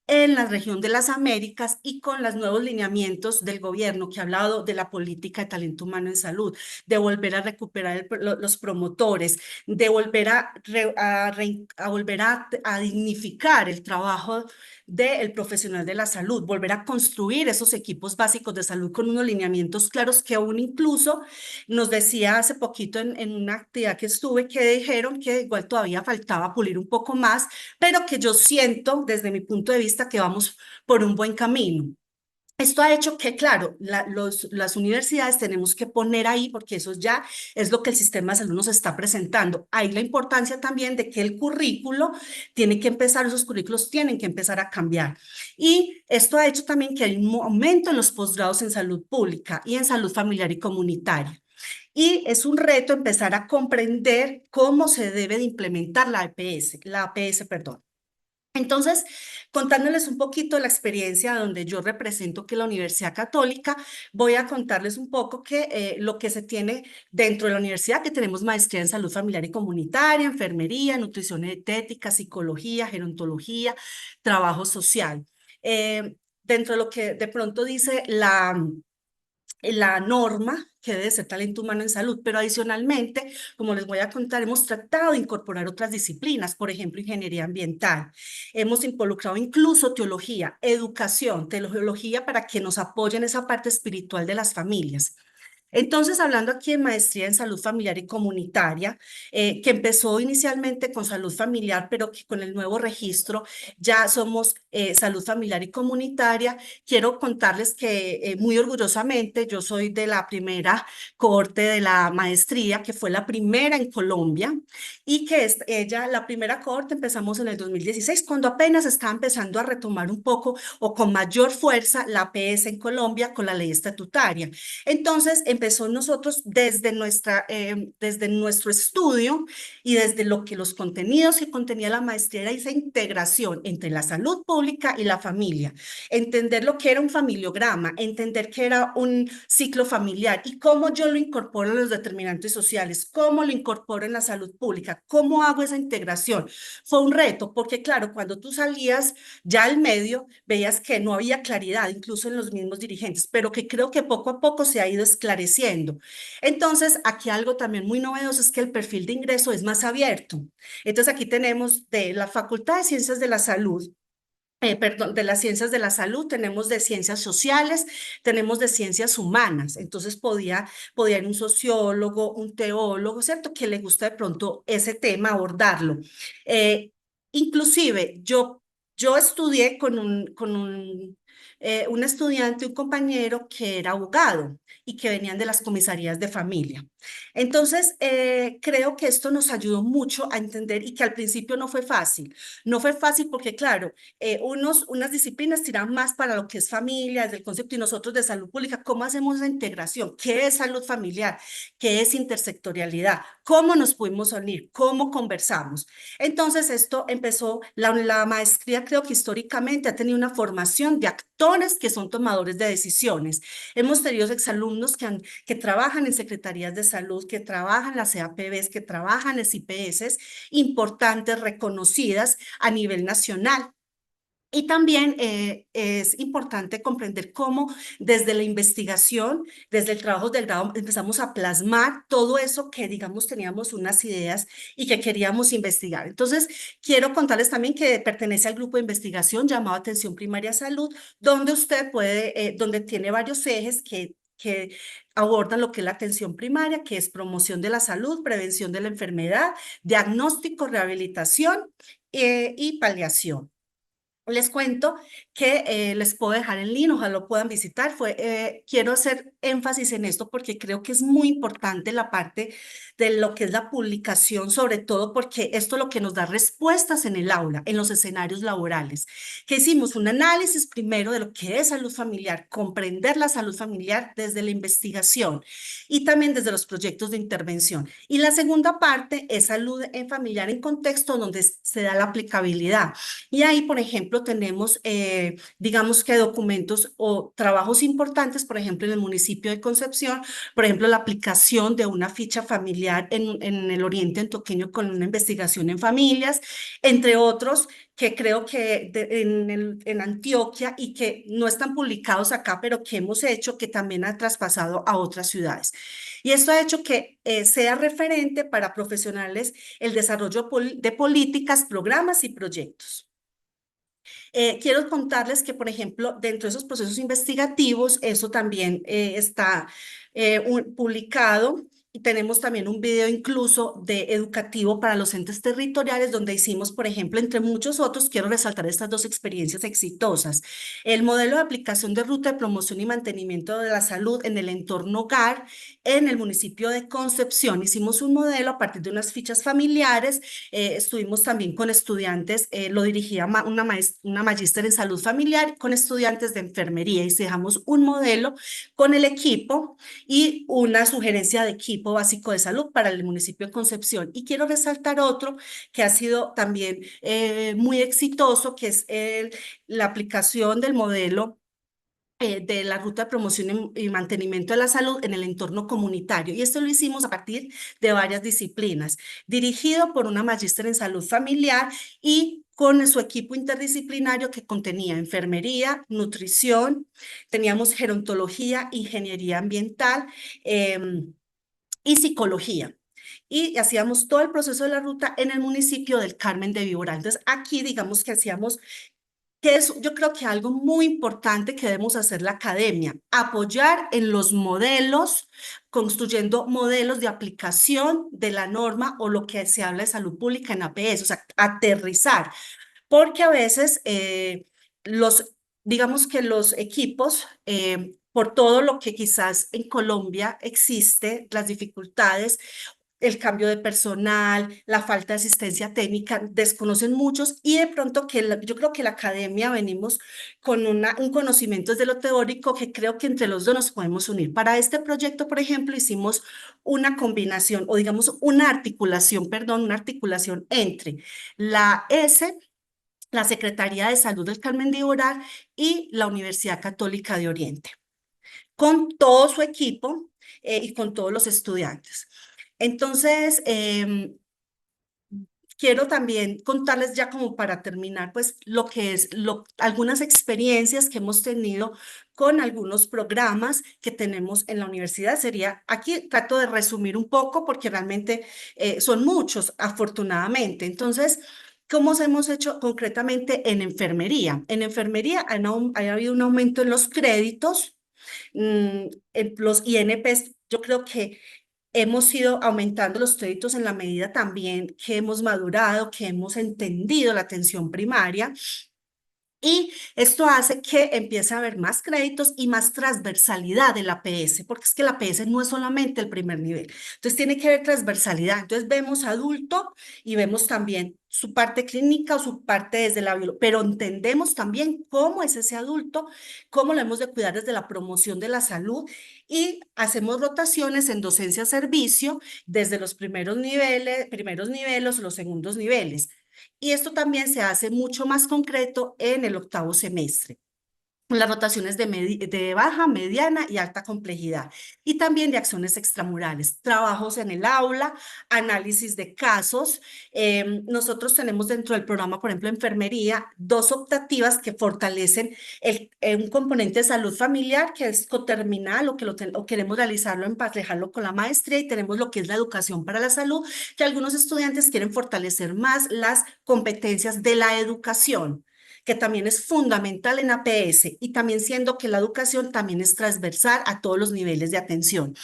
en la región de las Américas y con los nuevos lineamientos del gobierno que ha hablado de la política de talento humano en salud, de volver a recuperar los promotores, de volver a dignificar el trabajo del profesional de la salud, volver a construir esos equipos básicos de salud con unos lineamientos claros que aún incluso nos decía hace poquito en una actividad que estuve que dijeron que igual todavía faltaba pulir un poco más, pero que yo siento desde mi punto de vista que vamos por un buen camino. Esto ha hecho que, claro, las universidades tenemos que poner ahí, porque eso ya es lo que el sistema de salud nos está presentando. Hay la importancia también de que el currículo tiene que empezar, esos currículos tienen que empezar a cambiar. Y esto ha hecho también que hay un aumento en los posgrados en salud pública y en salud familiar y comunitaria. Y es un reto empezar a comprender cómo se debe de implementar la APS, perdón. Entonces, contándoles un poquito la experiencia donde yo represento que la Universidad Católica, voy a contarles un poco que lo que se tiene dentro de la universidad, que tenemos maestría en salud familiar y comunitaria, enfermería, nutrición y dietética, psicología, gerontología, trabajo social. Dentro de lo que de pronto dice la norma que debe ser talento humano en salud, pero adicionalmente, como les voy a contar, hemos tratado de incorporar otras disciplinas, por ejemplo, ingeniería ambiental. Hemos involucrado incluso teología, educación, teología para que nos apoyen esa parte espiritual de las familias. Entonces, hablando aquí de maestría en salud familiar y comunitaria, que empezó inicialmente con salud familiar, pero que con el nuevo registro ya somos salud familiar y comunitaria, quiero contarles que muy orgullosamente yo soy de la primera cohorte de la maestría, que fue la primera en Colombia, y que la primera cohorte empezamos en el 2016, cuando apenas estaba empezando a retomar un poco o con mayor fuerza la APS en Colombia con la ley estatutaria. Entonces, empezó nosotros desde nuestro estudio y desde lo que los contenidos que contenía la maestría era esa integración entre la salud pública y la familia, entender lo que era un familiograma, entender qué era un ciclo familiar y cómo yo lo incorporo en los determinantes sociales, cómo lo incorporo en la salud pública, cómo hago esa integración. Fue un reto, porque claro, cuando tú salías ya al medio, veías que no había claridad, incluso en los mismos dirigentes, pero que creo que poco a poco se ha ido esclareciendo. Entonces, aquí algo también muy novedoso es que el perfil de ingreso es más abierto. Entonces, aquí tenemos de la Facultad de Ciencias de la Salud, perdón, de las ciencias de la salud, tenemos de ciencias sociales, tenemos de ciencias humanas. Entonces podía ir un sociólogo, un teólogo, ¿cierto? Que le gusta de pronto ese tema, abordarlo. Eh, Inclusive yo estudié un estudiante, un compañero que era abogado y que venían de las comisarías de familia. Entonces, creo que esto nos ayudó mucho a entender y que al principio no fue fácil. No fue fácil porque, claro, unas disciplinas tiran más para lo que es familia, desde el concepto, y nosotros de salud pública, ¿cómo hacemos la integración? ¿Qué es salud familiar? ¿Qué es intersectorialidad? ¿Cómo nos pudimos unir? ¿Cómo conversamos? Entonces, esto empezó, la maestría creo que históricamente ha tenido una formación de actores que son tomadores de decisiones. Hemos tenido exalumnos que trabajan en secretarías de salud, que trabajan en las CAPBs, que trabajan en las IPS, importantes, reconocidas a nivel nacional. Y también es importante comprender cómo desde la investigación, desde el trabajo del grado, empezamos a plasmar todo eso que, digamos, teníamos unas ideas y que queríamos investigar. Entonces, quiero contarles también que pertenece al grupo de investigación llamado Atención Primaria Salud, donde usted donde tiene varios ejes que abordan lo que es la atención primaria, que es promoción de la salud, prevención de la enfermedad, diagnóstico, rehabilitación y paliación. Les cuento que les puedo dejar el link, ojalá lo puedan visitar. Quiero hacer énfasis en esto porque creo que es muy importante la parte de lo que es la publicación, sobre todo porque esto es lo que nos da respuestas en el aula, en los escenarios laborales. Que hicimos un análisis primero de lo que es salud familiar, comprender la salud familiar desde la investigación y también desde los proyectos de intervención. Y la segunda parte es salud en familiar en contexto donde se da la aplicabilidad. Y ahí, por ejemplo, tenemos, digamos que documentos o trabajos importantes, por ejemplo, en el municipio de Concepción, por ejemplo, la aplicación de una ficha familiar en el Oriente Antioqueño con una investigación en familias, entre otros que creo que en Antioquia y que no están publicados acá, pero que hemos hecho, que también ha traspasado a otras ciudades. Y esto ha hecho que sea referente para profesionales el desarrollo de políticas, programas y proyectos. Quiero contarles que, por ejemplo, dentro de esos procesos investigativos, eso también está publicado. Y tenemos también un video incluso de educativo para los entes territoriales donde hicimos, por ejemplo, entre muchos otros, quiero resaltar estas dos experiencias exitosas. El modelo de aplicación de ruta de promoción y mantenimiento de la salud en el entorno hogar en el municipio de Concepción. Hicimos un modelo a partir de unas fichas familiares. Estuvimos también con estudiantes, lo dirigía una magíster en salud familiar con estudiantes de enfermería y dejamos un modelo con el equipo y una sugerencia de equipo básico de salud para el municipio de Concepción. Y quiero resaltar otro que ha sido también muy exitoso, que es la aplicación del modelo de la ruta de promoción y mantenimiento de la salud en el entorno comunitario. Y esto lo hicimos a partir de varias disciplinas, dirigido por una magíster en salud familiar y con su equipo interdisciplinario que contenía enfermería, nutrición, teníamos gerontología, ingeniería ambiental y psicología. Y hacíamos todo el proceso de la ruta en el municipio del Carmen de Viboral. Entonces, aquí digamos que hacíamos que es, yo creo que algo muy importante que debemos hacer la academia, apoyar en los modelos, construyendo modelos de aplicación de la norma o lo que se habla de salud pública en APS, o sea, aterrizar, porque a veces digamos que los equipos, por todo lo que quizás en Colombia existe, las dificultades, el cambio de personal, la falta de asistencia técnica, desconocen muchos y de pronto yo creo que la academia venimos con un conocimiento desde lo teórico que creo que entre los dos nos podemos unir. Para este proyecto, por ejemplo, hicimos una combinación o digamos una articulación, perdón, una articulación entre la S, la Secretaría de Salud del Carmen de Iboral y la Universidad Católica de Oriente, con todo su equipo y con todos los estudiantes. Entonces, quiero también contarles ya como para terminar, pues lo que es algunas experiencias que hemos tenido con algunos programas que tenemos en la universidad. Aquí trato de resumir un poco porque realmente son muchos, afortunadamente. Entonces, ¿cómo hemos hecho concretamente en enfermería? En enfermería ha habido un aumento en los créditos, en los INPs. Yo creo que hemos ido aumentando los créditos en la medida también que hemos madurado, que hemos entendido la atención primaria. Y esto hace que empiece a haber más créditos y más transversalidad de la APS, porque es que la APS no es solamente el primer nivel. Entonces tiene que haber transversalidad. Entonces vemos adulto y vemos también su parte clínica o su parte desde la biología, pero entendemos también cómo es ese adulto, cómo lo hemos de cuidar desde la promoción de la salud y hacemos rotaciones en docencia-servicio desde los primeros niveles, los segundos niveles. Y esto también se hace mucho más concreto en el octavo semestre. Las rotaciones de baja, mediana y alta complejidad. Y también de acciones extramurales, trabajos en el aula, análisis de casos. Nosotros tenemos dentro del programa, por ejemplo, enfermería, 2 optativas que fortalecen un componente de salud familiar que es coterminal o queremos realizarlo, emparejarlo con la maestría, y tenemos lo que es la educación para la salud, que algunos estudiantes quieren fortalecer más las competencias de la educación, que también es fundamental en APS, y también siendo que la educación también es transversal a todos los niveles de atención.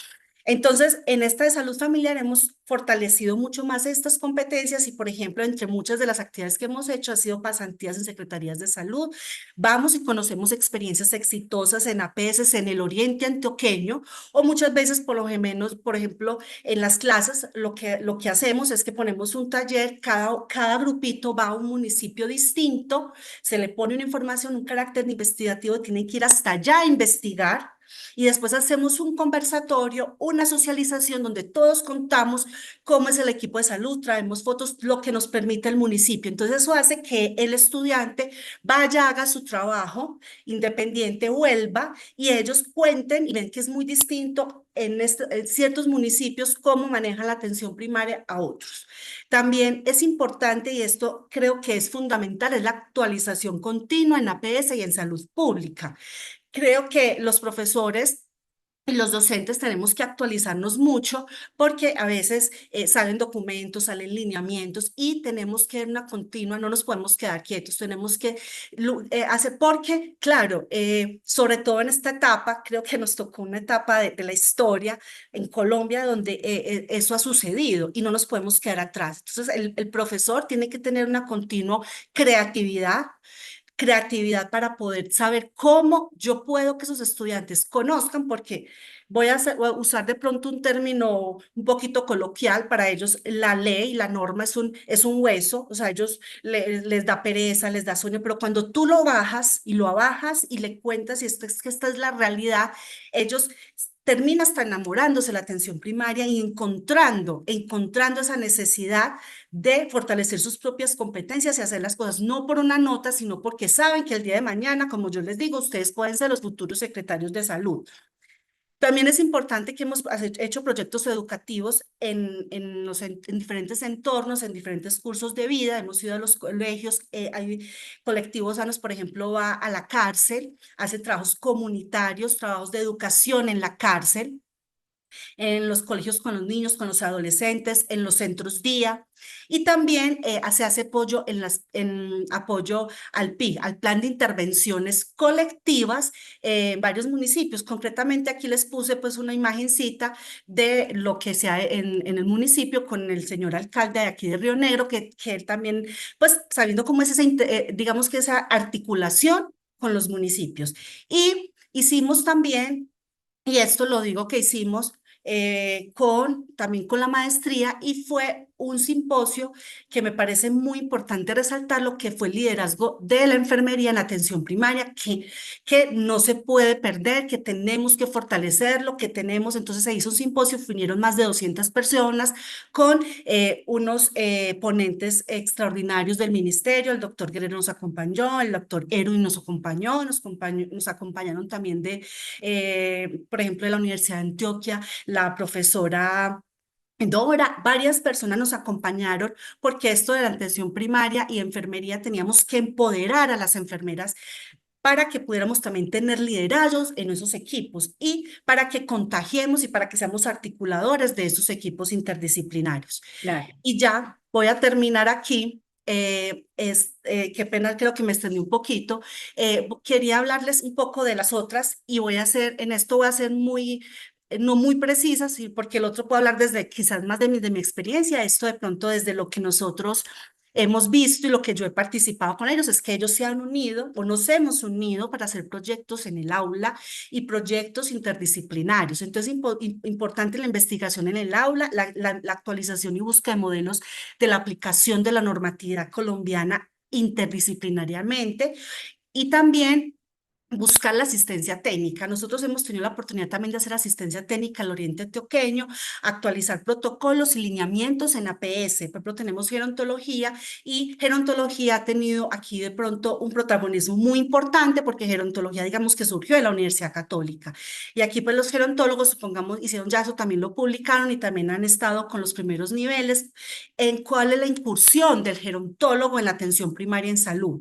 Entonces, en esta de salud familiar hemos fortalecido mucho más estas competencias y, por ejemplo, entre muchas de las actividades que hemos hecho ha sido pasantías en secretarías de salud. Vamos y conocemos experiencias exitosas en APS en el oriente antioqueño, o muchas veces, por lo menos, por ejemplo, en las clases, lo que hacemos es que ponemos un taller, cada grupito va a un municipio distinto, se le pone una información, un carácter investigativo, tienen que ir hasta allá a investigar. Y después hacemos un conversatorio, una socialización donde todos contamos cómo es el equipo de salud, traemos fotos, lo que nos permite el municipio. Entonces eso hace que el estudiante vaya, haga su trabajo independiente, vuelva y ellos cuenten y ven que es muy distinto en ciertos municipios cómo manejan la atención primaria a otros. También es importante, y esto creo que es fundamental, es la actualización continua en APS y en salud pública. Creo que los profesores y los docentes tenemos que actualizarnos mucho porque a veces salen documentos, salen lineamientos y tenemos que ir una continua, no nos podemos quedar quietos, tenemos que hacer, porque claro, sobre todo en esta etapa, creo que nos tocó una etapa de la historia en Colombia donde eso ha sucedido y no nos podemos quedar atrás. Entonces el profesor tiene que tener una continua creatividad para poder saber cómo yo puedo que esos estudiantes conozcan, porque voy a usar de pronto un término un poquito coloquial. Para ellos la ley, la norma es un hueso, o sea, ellos les da pereza, les da sueño, pero cuando tú lo bajas y le cuentas y es que esta es la realidad, ellos termina hasta enamorándose de la atención primaria y encontrando esa necesidad de fortalecer sus propias competencias y hacer las cosas no por una nota, sino porque saben que el día de mañana, como yo les digo, ustedes pueden ser los futuros secretarios de salud. También es importante que hemos hecho proyectos educativos en diferentes entornos, en diferentes cursos de vida. Hemos ido a los colegios, hay colectivos sanos, por ejemplo, va a la cárcel, hace trabajos comunitarios, trabajos de educación en la cárcel, en los colegios con los niños, con los adolescentes, en los centros día, y también se hace apoyo en apoyo al PI, al Plan de Intervenciones Colectivas, en varios municipios. Concretamente aquí les puse pues una imagencita de lo que se hace en el municipio con el señor alcalde de aquí de Río Negro, que él también, pues sabiendo cómo es digamos que esa articulación con los municipios. Y hicimos también, y esto lo digo que hicimos, también con la maestría, y fue un simposio que me parece muy importante resaltar lo que fue el liderazgo de la enfermería en la atención primaria, que no se puede perder, que tenemos que fortalecerlo, que tenemos. Entonces se hizo un simposio, vinieron más de 200 personas con unos ponentes extraordinarios del ministerio. El doctor Guerrero nos acompañó, el doctor Erwin nos acompañó, nos acompañaron también por ejemplo, de la Universidad de Antioquia, la profesora Dora. Varias personas nos acompañaron porque esto de la atención primaria y enfermería teníamos que empoderar a las enfermeras para que pudiéramos también tener liderazgos en esos equipos y para que contagiemos y para que seamos articuladores de esos equipos interdisciplinarios. Claro. Y ya voy a terminar aquí. Qué pena, creo que me extendí un poquito. Quería hablarles un poco de las otras, y voy a ser muy, no muy precisa, sí, porque el otro puedo hablar desde quizás más de mi experiencia. Esto de pronto desde lo que nosotros hemos visto y lo que yo he participado con ellos es que ellos se han unido o nos hemos unido para hacer proyectos en el aula y proyectos interdisciplinarios. Entonces, importante la investigación en el aula, la actualización y búsqueda de modelos de la aplicación de la normatividad colombiana interdisciplinariamente, y también buscar la asistencia técnica. Nosotros hemos tenido la oportunidad también de hacer asistencia técnica al Oriente Antioqueño, actualizar protocolos y lineamientos en APS. Por ejemplo, tenemos gerontología, y gerontología ha tenido aquí de pronto un protagonismo muy importante porque gerontología, digamos que surgió de la Universidad Católica. Y aquí pues los gerontólogos, supongamos, hicieron ya eso, también lo publicaron y también han estado con los primeros niveles en cuál es la incursión del gerontólogo en la atención primaria en salud.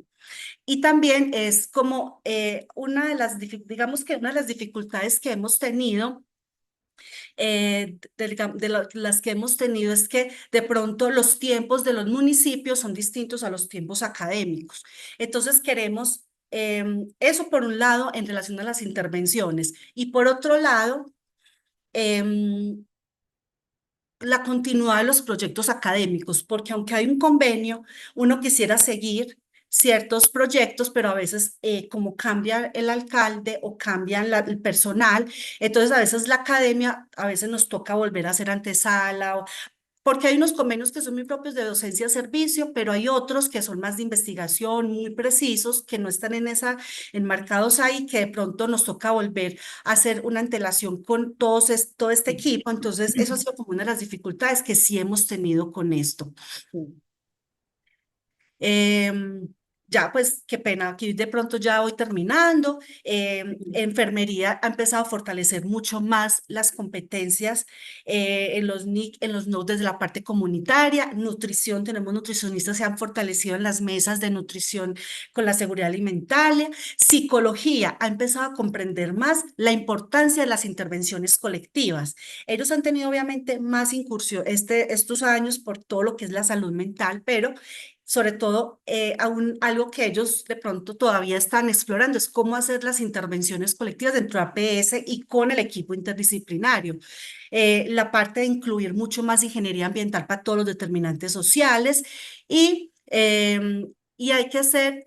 Y también es como digamos que una de las dificultades que hemos tenido, las que hemos tenido, es que de pronto los tiempos de los municipios son distintos a los tiempos académicos. Entonces queremos eso por un lado en relación a las intervenciones, y por otro lado, la continuidad de los proyectos académicos, porque aunque hay un convenio, uno quisiera seguir ciertos proyectos, pero a veces como cambia el alcalde o cambian el personal, entonces a veces la academia, a veces nos toca volver a hacer antesala, porque hay unos convenios que son muy propios de docencia-servicio, pero hay otros que son más de investigación, muy precisos, que no están enmarcados ahí, que de pronto nos toca volver a hacer una antelación con todo este equipo. Entonces, eso ha sido como una de las dificultades que sí hemos tenido con esto. Ya, pues qué pena, aquí de pronto ya voy terminando. Enfermería ha empezado a fortalecer mucho más las competencias en los NIC, en los nodos desde la parte comunitaria. Nutrición, tenemos nutricionistas, se han fortalecido en las mesas de nutrición con la seguridad alimentaria. Psicología ha empezado a comprender más la importancia de las intervenciones colectivas. Ellos han tenido obviamente más incursión estos años por todo lo que es la salud mental, pero sobre todo, algo que ellos de pronto todavía están explorando es cómo hacer las intervenciones colectivas dentro de APS y con el equipo interdisciplinario. La parte de incluir mucho más ingeniería ambiental para todos los determinantes sociales, y hay que hacer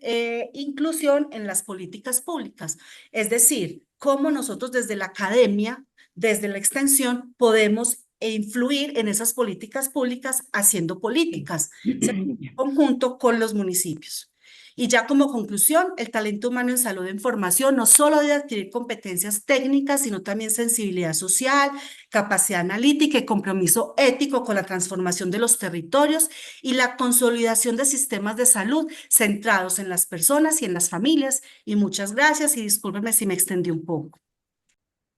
inclusión en las políticas públicas. Es decir, cómo nosotros desde la academia, desde la extensión, podemos influir en esas políticas públicas haciendo políticas en conjunto con los municipios. Y ya como conclusión, el talento humano en salud en formación no solo debe adquirir competencias técnicas, sino también sensibilidad social, capacidad analítica y compromiso ético con la transformación de los territorios y la consolidación de sistemas de salud centrados en las personas y en las familias. Y muchas gracias, y discúlpenme si me extendí un poco.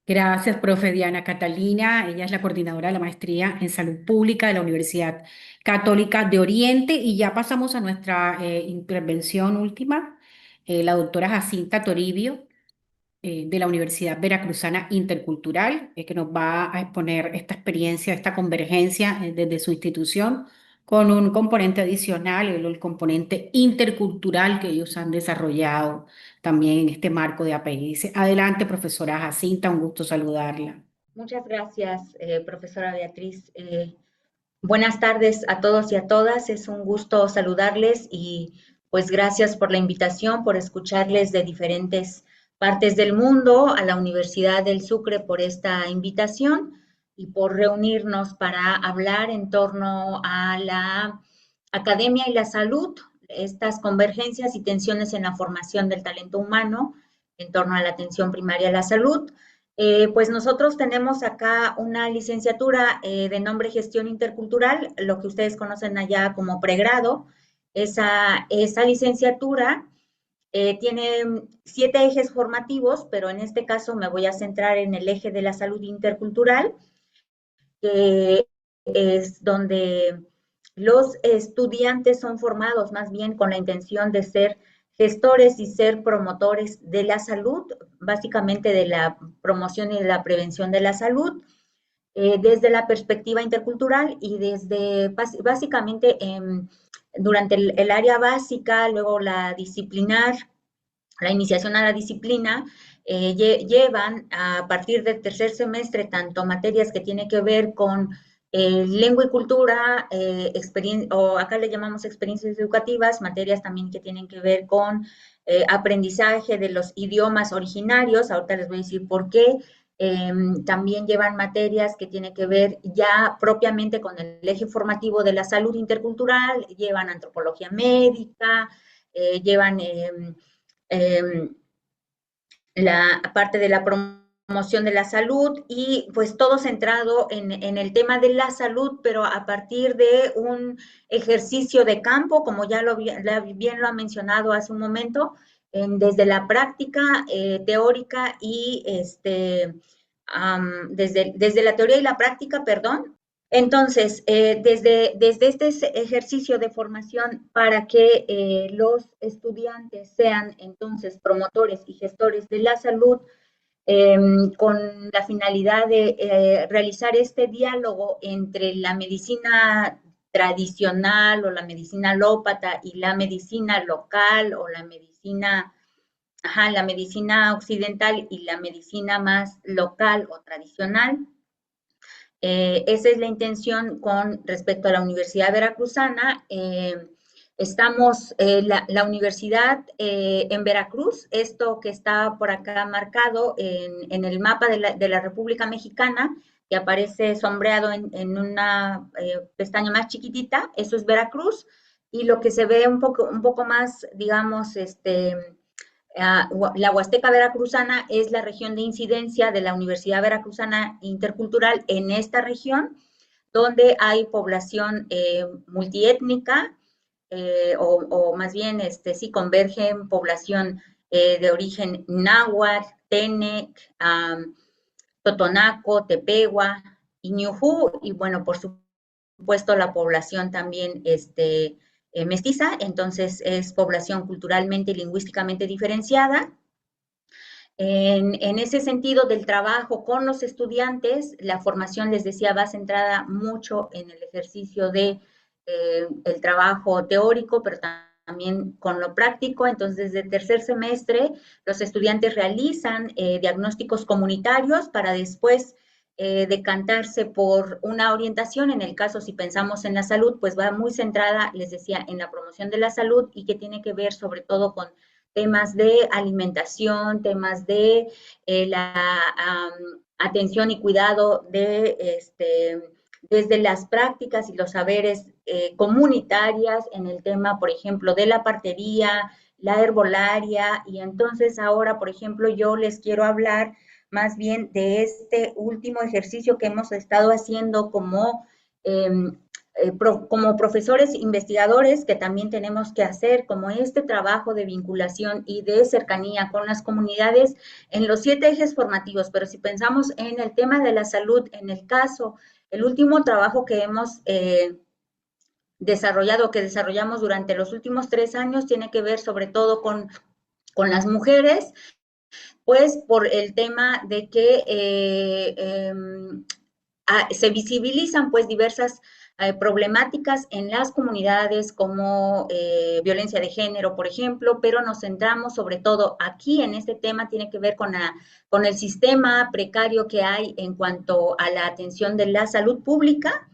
Gracias, profe Diana Catalina. Ella es la coordinadora de la maestría en salud pública de la Universidad Católica de Oriente. Y ya pasamos a nuestra intervención última, la doctora Jacinta Toribio, de la Universidad Veracruzana Intercultural, que nos va a exponer esta experiencia, esta convergencia desde su institución, con un componente adicional, el componente intercultural que ellos han desarrollado también en este marco de APS. Adelante, profesora Jacinta, un gusto saludarla. Muchas gracias, profesora Beatriz. Buenas tardes a todos y a todas. Es un gusto saludarles y pues gracias por la invitación, por escucharles de diferentes partes del mundo, a la Universidad del Sucre por esta invitación. y por reunirnos para hablar en torno a la academia y la salud, estas convergencias y tensiones en la formación del talento humano en torno a la atención primaria a la salud. Pues nosotros tenemos acá una licenciatura de nombre Gestión Intercultural, lo que ustedes conocen allá como pregrado. Esa licenciatura tiene 7 ejes formativos, pero en este caso me voy a centrar en el eje de la salud intercultural, que es donde los estudiantes son formados más bien con la intención de ser gestores y ser promotores de la salud, básicamente de la promoción y de la prevención de la salud, desde la perspectiva intercultural y desde básicamente durante el área básica, luego la disciplinar, la iniciación a la disciplina, llevan a partir del tercer semestre tanto materias que tienen que ver con lengua y cultura, o acá le llamamos experiencias educativas, materias también que tienen que ver con aprendizaje de los idiomas originarios, ahorita les voy a decir por qué. También llevan materias que tienen que ver ya propiamente con el eje formativo de la salud intercultural, llevan antropología médica, llevan la parte de la promoción de la salud y pues todo centrado en el tema de la salud, pero a partir de un ejercicio de campo, como ya bien lo ha mencionado hace un momento, desde la práctica teórica y desde la teoría y la práctica, perdón. Entonces, desde este ejercicio de formación para que los estudiantes sean entonces promotores y gestores de la salud, con la finalidad de realizar este diálogo entre la medicina tradicional o la medicina alópata y la medicina local o la medicina occidental y la medicina más local o tradicional. Esa es la intención con respecto a la Universidad Veracruzana. Estamos, la universidad en Veracruz, esto que está por acá marcado en el mapa de la República Mexicana, que aparece sombreado en una pestaña más chiquitita, eso es Veracruz, y lo que se ve un poco más, digamos, la Huasteca Veracruzana es la región de incidencia de la Universidad Veracruzana Intercultural en esta región, donde hay población multiétnica, o más bien sí convergen población de origen náhuatl, tenec, totonaco, tepehua, ñujú, y bueno, por supuesto la población también mestiza, entonces es población culturalmente y lingüísticamente diferenciada. En ese sentido del trabajo con los estudiantes, la formación, les decía, va centrada mucho en el ejercicio de el trabajo teórico, pero también con lo práctico. Entonces, desde el tercer semestre, los estudiantes realizan diagnósticos comunitarios para después decantarse por una orientación. En el caso, si pensamos en la salud, pues va muy centrada, les decía, en la promoción de la salud y que tiene que ver sobre todo con temas de alimentación, temas de la atención y cuidado de desde las prácticas y los saberes comunitarias en el tema, por ejemplo, de la partería, la herbolaria, y entonces ahora, por ejemplo, yo les quiero hablar más bien de este último ejercicio que hemos estado haciendo como profesores investigadores, que también tenemos que hacer como este trabajo de vinculación y de cercanía con las comunidades en los 7 ejes formativos. Pero si pensamos en el tema de la salud, en el caso, el último trabajo que hemos desarrollamos durante los últimos 3 años tiene que ver sobre todo con las mujeres, pues por el tema de que se visibilizan pues diversas problemáticas en las comunidades como violencia de género, por ejemplo, pero nos centramos sobre todo aquí en este tema, tiene que ver con el sistema precario que hay en cuanto a la atención de la salud pública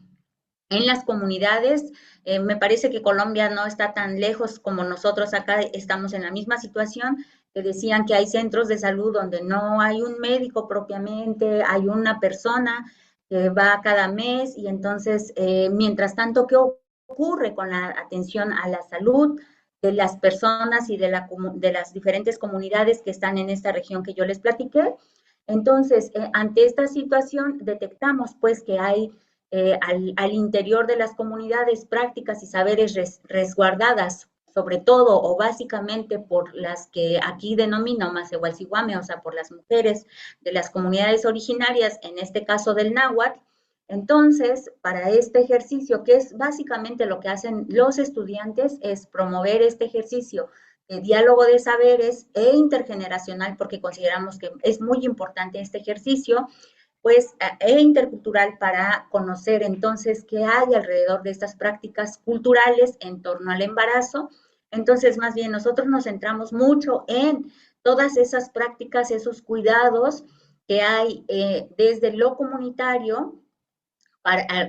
en las comunidades. Me parece que Colombia no está tan lejos como nosotros acá estamos en la misma situación, que decían que hay centros de salud donde no hay un médico propiamente, hay una persona que va cada mes y entonces, mientras tanto, ¿qué ocurre con la atención a la salud de las personas y de las diferentes comunidades que están en esta región que yo les platiqué? Entonces, ante esta situación, detectamos pues que hay al interior de las comunidades prácticas y saberes resguardadas, sobre todo o básicamente por las que aquí denomino Masehualciguame, o sea, por las mujeres de las comunidades originarias, en este caso del náhuatl. Entonces, para este ejercicio, que es básicamente lo que hacen los estudiantes, es promover este ejercicio de diálogo de saberes e intergeneracional, porque consideramos que es muy importante este ejercicio, pues, e intercultural, para conocer entonces qué hay alrededor de estas prácticas culturales en torno al embarazo. Entonces, más bien, nosotros nos centramos mucho en todas esas prácticas, esos cuidados que hay desde lo comunitario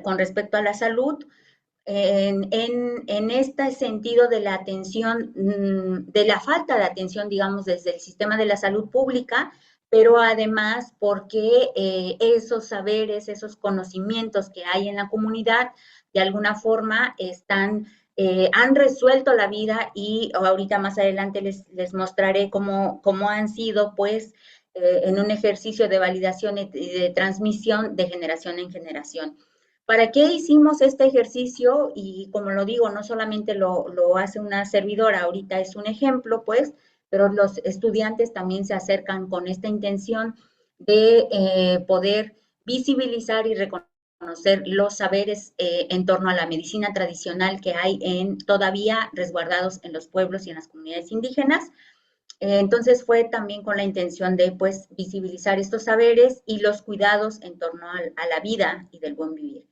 con respecto a la salud, en este sentido de la atención, de la falta de atención, digamos, desde el sistema de la salud pública, pero además porque esos saberes, esos conocimientos que hay en la comunidad, de alguna forma han resuelto la vida, y ahorita más adelante les mostraré cómo han sido, pues, en un ejercicio de validación y de transmisión de generación en generación. ¿Para qué hicimos este ejercicio? Y como lo digo, no solamente lo hace una servidora, ahorita es un ejemplo, pues, pero los estudiantes también se acercan con esta intención de poder visibilizar y reconocer los saberes en torno a la medicina tradicional que hay todavía resguardados en los pueblos y en las comunidades indígenas. Entonces fue también con la intención de, pues, visibilizar estos saberes y los cuidados en torno a la vida y del buen vivir.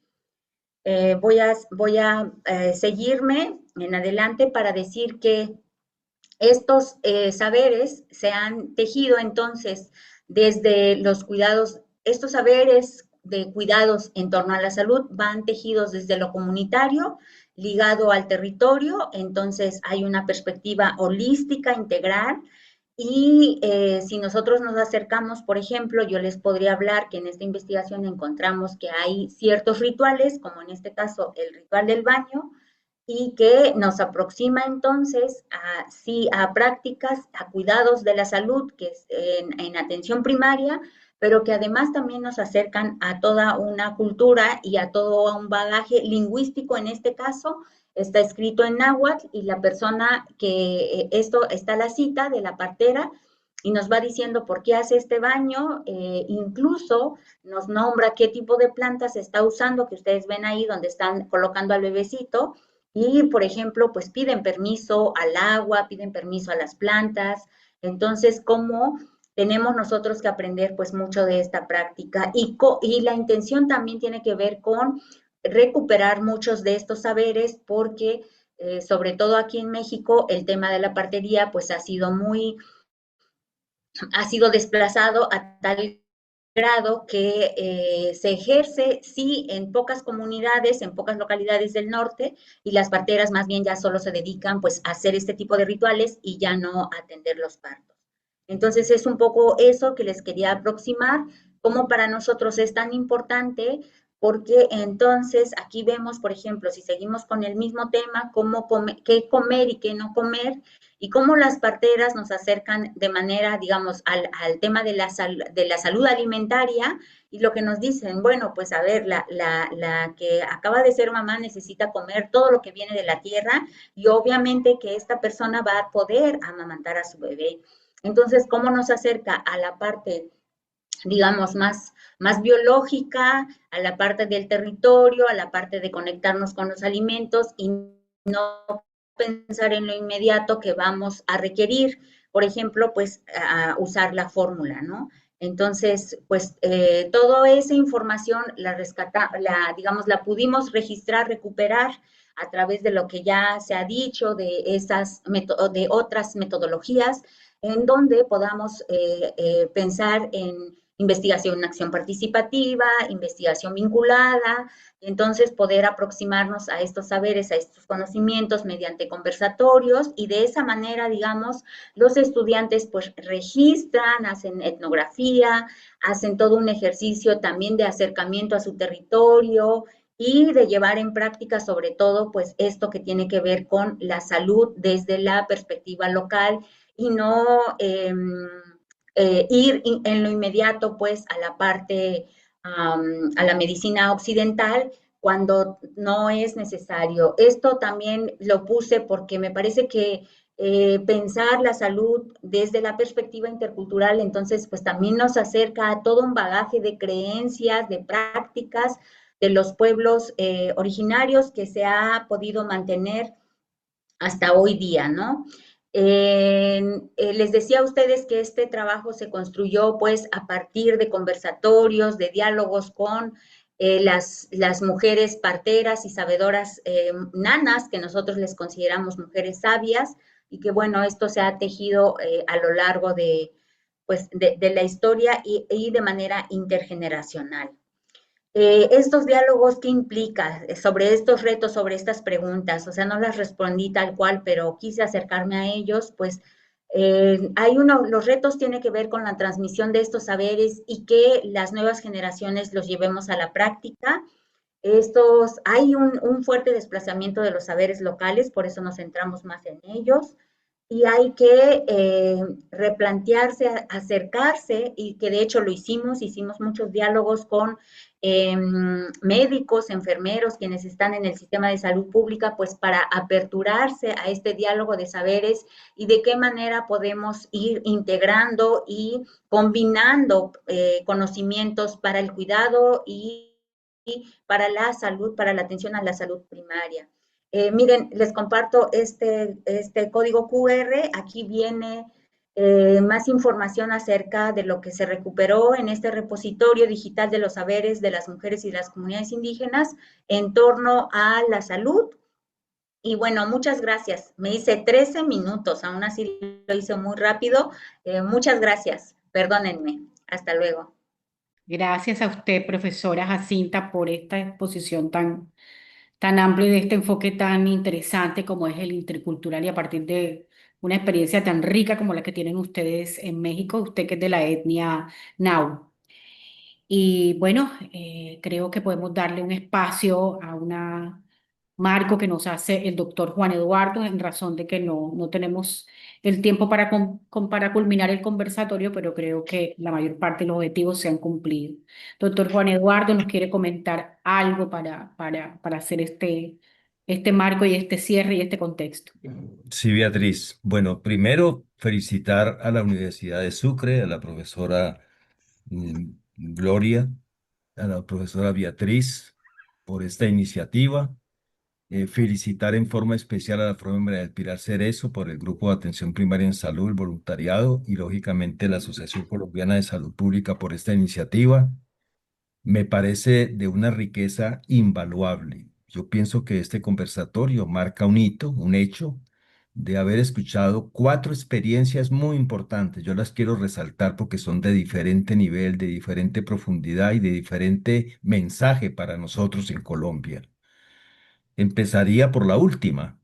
Voy a seguirme en adelante para decir que estos saberes se han tejido entonces desde los cuidados, estos saberes de cuidados en torno a la salud van tejidos desde lo comunitario, ligado al territorio. Entonces hay una perspectiva holística, integral. Y si nosotros nos acercamos, por ejemplo, yo les podría hablar que en esta investigación encontramos que hay ciertos rituales, como en este caso el ritual del baño, y que nos aproxima entonces a prácticas, a cuidados de la salud, que es en atención primaria, pero que además también nos acercan a toda una cultura y a todo un bagaje lingüístico. En este caso está escrito en náhuatl, y la persona que esto está la cita de la partera y nos va diciendo por qué hace este baño, incluso nos nombra qué tipo de plantas está usando, que ustedes ven ahí donde están colocando al bebecito. Y, por ejemplo, pues piden permiso al agua, piden permiso a las plantas. Entonces, ¿cómo tenemos nosotros que aprender pues mucho de esta práctica? Y la intención también tiene que ver con recuperar muchos de estos saberes, porque sobre todo aquí en México el tema de la partería pues ha sido desplazado a tal grado que se ejerce, sí, en pocas comunidades, en pocas localidades del norte, y las parteras más bien ya solo se dedican pues a hacer este tipo de rituales y ya no a atender los partos. Entonces es un poco eso que les quería aproximar, cómo para nosotros es tan importante, porque entonces aquí vemos, por ejemplo, si seguimos con el mismo tema, qué comer y qué no comer, y cómo las parteras nos acercan de manera, digamos, al tema de la salud alimentaria, y lo que nos dicen, bueno, pues a ver, la que acaba de ser mamá necesita comer todo lo que viene de la tierra, y obviamente que esta persona va a poder amamantar a su bebé. Entonces, ¿cómo nos acerca a la parte, digamos, más biológica, a la parte del territorio, a la parte de conectarnos con los alimentos y no pensar en lo inmediato que vamos a requerir? Por ejemplo, pues a usar la fórmula, ¿no? Entonces, pues toda esa información digamos, la pudimos registrar, recuperar a través de lo que ya se ha dicho, de otras metodologías, en donde podamos pensar en investigación en acción participativa, investigación vinculada, entonces poder aproximarnos a estos saberes, a estos conocimientos mediante conversatorios y de esa manera, digamos, los estudiantes pues registran, hacen etnografía, hacen todo un ejercicio también de acercamiento a su territorio y de llevar en práctica sobre todo pues esto que tiene que ver con la salud desde la perspectiva local y no ir en lo inmediato pues a la parte, a la medicina occidental cuando no es necesario. Esto también lo puse porque me parece que pensar la salud desde la perspectiva intercultural, entonces, pues también nos acerca a todo un bagaje de creencias, de prácticas de los pueblos originarios que se ha podido mantener hasta hoy día, ¿no? Les decía a ustedes que este trabajo se construyó pues a partir de conversatorios, de diálogos con las mujeres parteras y sabedoras nanas, que nosotros les consideramos mujeres sabias, y que bueno, esto se ha tejido a lo largo de, pues, de la historia y de manera intergeneracional. Estos diálogos, ¿qué implica sobre estos retos, sobre estas preguntas? O sea, no las respondí tal cual, pero quise acercarme a ellos, pues los retos tienen que ver con la transmisión de estos saberes y que las nuevas generaciones los llevemos a la práctica. Hay un fuerte desplazamiento de los saberes locales, por eso nos centramos más en ellos y hay que replantearse, acercarse, y que de hecho lo hicimos muchos diálogos con médicos, enfermeros, quienes están en el sistema de salud pública, pues para aperturarse a este diálogo de saberes y de qué manera podemos ir integrando y combinando conocimientos para el cuidado y para la salud, para la atención a la salud primaria. Miren, les comparto este código QR. Aquí viene más información acerca de lo que se recuperó en este repositorio digital de los saberes de las mujeres y las comunidades indígenas en torno a la salud. Y bueno, muchas gracias. Me hice 13 minutos, aún así lo hice muy rápido. Muchas gracias. Perdónenme. Hasta luego. Gracias a usted, profesora Jacinta, por esta exposición tan amplio y de este enfoque tan interesante como es el intercultural y a partir de una experiencia tan rica como la que tienen ustedes en México, usted que es de la etnia Nau. Y bueno, creo que podemos darle un espacio a una marco que nos hace el doctor Juan Eduardo en razón de que no tenemos el tiempo para culminar el conversatorio, pero creo que la mayor parte de los objetivos se han cumplido. Doctor Juan Eduardo, ¿nos quiere comentar algo para hacer este marco y este cierre y este contexto? Sí, Beatriz. Bueno, primero felicitar a la Universidad de Sucre, a la profesora Gloria, a la profesora Beatriz por esta iniciativa. Felicitar en forma especial a la profesora del Pilar Cerezo por el Grupo de Atención Primaria en Salud, el voluntariado y lógicamente la Asociación Colombiana de Salud Pública por esta iniciativa. Me parece de una riqueza invaluable. Yo pienso que este conversatorio marca un hito, un hecho, de haber escuchado cuatro experiencias muy importantes. Yo las quiero resaltar porque son de diferente nivel, de diferente profundidad y de diferente mensaje para nosotros en Colombia. Empezaría por la última,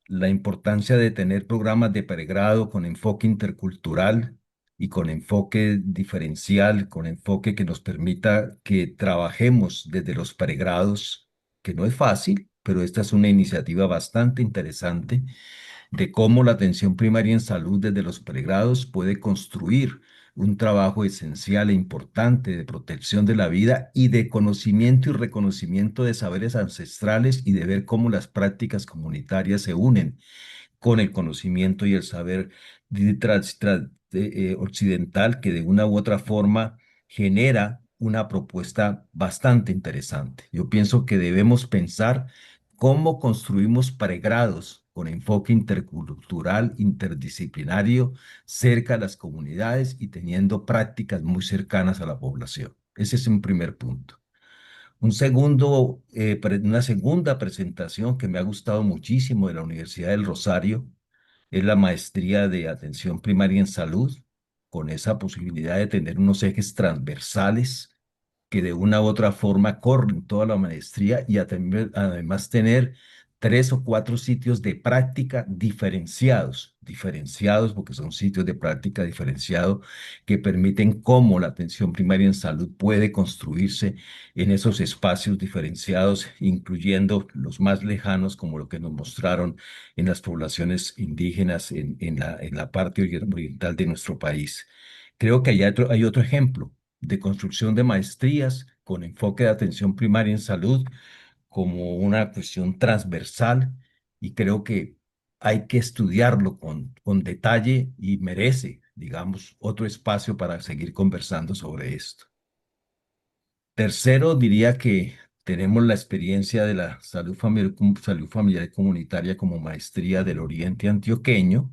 la importancia de tener programas de pregrado con enfoque intercultural y con enfoque diferencial, con enfoque que nos permita que trabajemos desde los pregrados, que no es fácil, pero esta es una iniciativa bastante interesante de cómo la atención primaria en salud desde los pregrados puede construir un trabajo esencial e importante de protección de la vida y de conocimiento y reconocimiento de saberes ancestrales y de ver cómo las prácticas comunitarias se unen con el conocimiento y el saber occidental que de una u otra forma genera una propuesta bastante interesante. Yo pienso que debemos pensar cómo construimos pregrados con enfoque intercultural, interdisciplinario, cerca a las comunidades y teniendo prácticas muy cercanas a la población. Ese es un primer punto. Una segunda presentación que me ha gustado muchísimo de la Universidad del Rosario es la maestría de atención primaria en salud con esa posibilidad de tener unos ejes transversales que de una u otra forma corren toda la maestría y además tener 3 o 4 sitios de práctica diferenciados porque son sitios de práctica diferenciados que permiten cómo la atención primaria en salud puede construirse en esos espacios diferenciados, incluyendo los más lejanos, como lo que nos mostraron en las poblaciones indígenas en la parte oriental de nuestro país. Creo que hay otro ejemplo de construcción de maestrías con enfoque de atención primaria en salud como una cuestión transversal y creo que hay que estudiarlo con detalle y merece, digamos, otro espacio para seguir conversando sobre esto. Tercero, diría que tenemos la experiencia de la salud familiar y comunitaria como maestría del Oriente Antioqueño,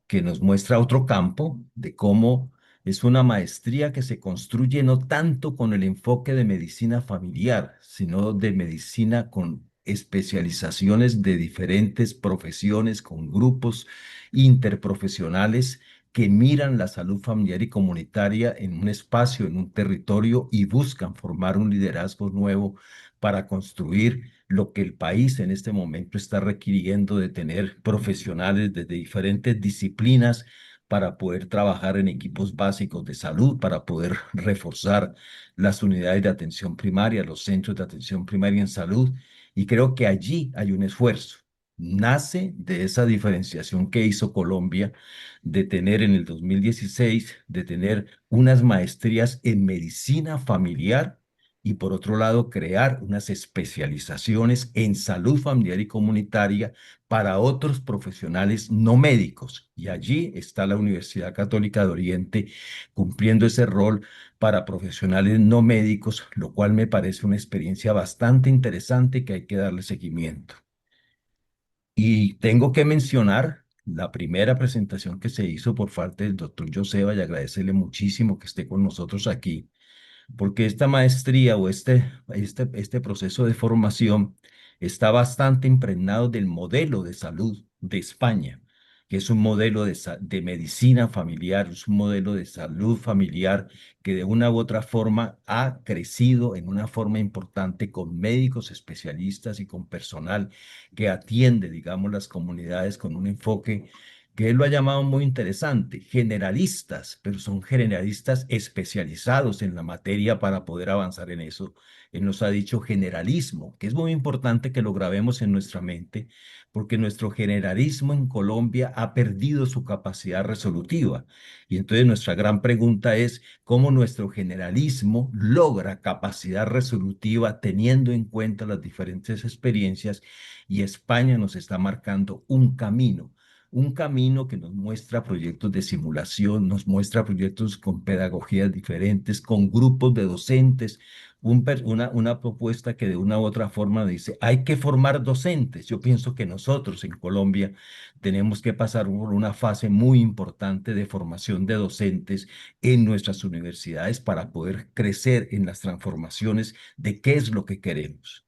que nos muestra otro campo de cómo es una maestría que se construye no tanto con el enfoque de medicina familiar, sino de medicina con especializaciones de diferentes profesiones, con grupos interprofesionales que miran la salud familiar y comunitaria en un espacio, en un territorio y buscan formar un liderazgo nuevo para construir lo que el país en este momento está requiriendo de tener profesionales desde diferentes disciplinas para poder trabajar en equipos básicos de salud, para poder reforzar las unidades de atención primaria, los centros de atención primaria en salud. Y creo que allí hay un esfuerzo. Nace de esa diferenciación que hizo Colombia de tener en el 2016, de tener unas maestrías en medicina familiar y por otro lado crear unas especializaciones en salud familiar y comunitaria para otros profesionales no médicos. Y allí está la Universidad Católica de Oriente cumpliendo ese rol para profesionales no médicos, lo cual me parece una experiencia bastante interesante que hay que darle seguimiento. Y tengo que mencionar la primera presentación que se hizo por parte del doctor Joseba y agradecerle muchísimo que esté con nosotros aquí porque esta maestría o este proceso de formación está bastante impregnado del modelo de salud de España, que es un modelo de medicina familiar, es un modelo de salud familiar que de una u otra forma ha crecido en una forma importante con médicos especialistas y con personal que atiende, digamos, las comunidades con un enfoque que él lo ha llamado muy interesante, generalistas, pero son generalistas especializados en la materia para poder avanzar en eso. Él nos ha dicho generalismo, que es muy importante que lo grabemos en nuestra mente, porque nuestro generalismo en Colombia ha perdido su capacidad resolutiva. Y entonces nuestra gran pregunta es, ¿cómo nuestro generalismo logra capacidad resolutiva teniendo en cuenta las diferentes experiencias? Y España nos está marcando un camino que nos muestra proyectos de simulación, nos muestra proyectos con pedagogías diferentes, con grupos de docentes, una propuesta que de una u otra forma dice, hay que formar docentes. Yo pienso que nosotros en Colombia tenemos que pasar por una fase muy importante de formación de docentes en nuestras universidades para poder crecer en las transformaciones de qué es lo que queremos.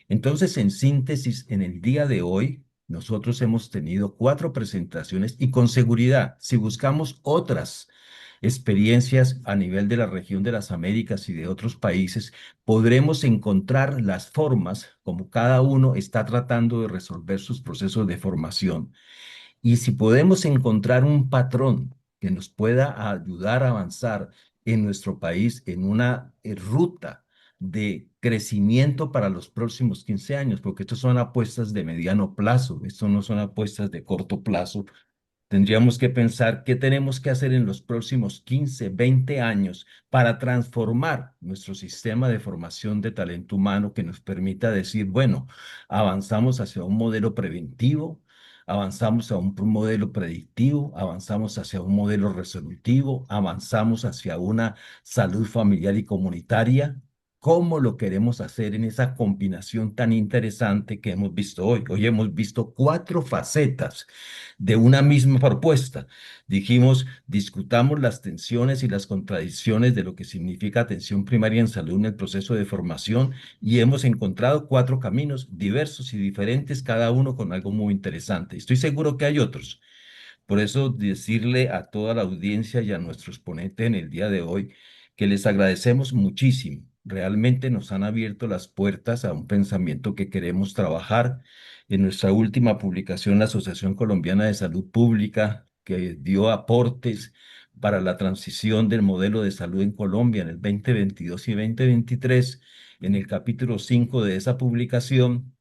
Entonces, en síntesis, en el día de hoy, nosotros hemos tenido 4 presentaciones y con seguridad, si buscamos otras experiencias a nivel de la región de las Américas y de otros países, podremos encontrar las formas como cada uno está tratando de resolver sus procesos de formación. Y si podemos encontrar un patrón que nos pueda ayudar a avanzar en nuestro país en una ruta de crecimiento para los próximos 15 años, porque estas son apuestas de mediano plazo, esto no son apuestas de corto plazo. Tendríamos que pensar qué tenemos que hacer en los próximos 15, 20 años para transformar nuestro sistema de formación de talento humano que nos permita decir, bueno, avanzamos hacia un modelo preventivo, avanzamos a un modelo predictivo, avanzamos hacia un modelo resolutivo, avanzamos hacia una salud familiar y comunitaria. ¿Cómo lo queremos hacer en esa combinación tan interesante que hemos visto hoy? Hoy hemos visto 4 facetas de una misma propuesta. Dijimos, discutamos las tensiones y las contradicciones de lo que significa atención primaria en salud en el proceso de formación y hemos encontrado 4 caminos diversos y diferentes, cada uno con algo muy interesante. Estoy seguro que hay otros, Por eso decirle a toda la audiencia y a nuestros ponentes en el día de hoy que les agradecemos muchísimo. Realmente nos han abierto las puertas a un pensamiento que queremos trabajar. En nuestra última publicación, la Asociación Colombiana de Salud Pública, que dio aportes para la transición del modelo de salud en Colombia en el 2022 y 2023, en el capítulo 5 de esa publicación,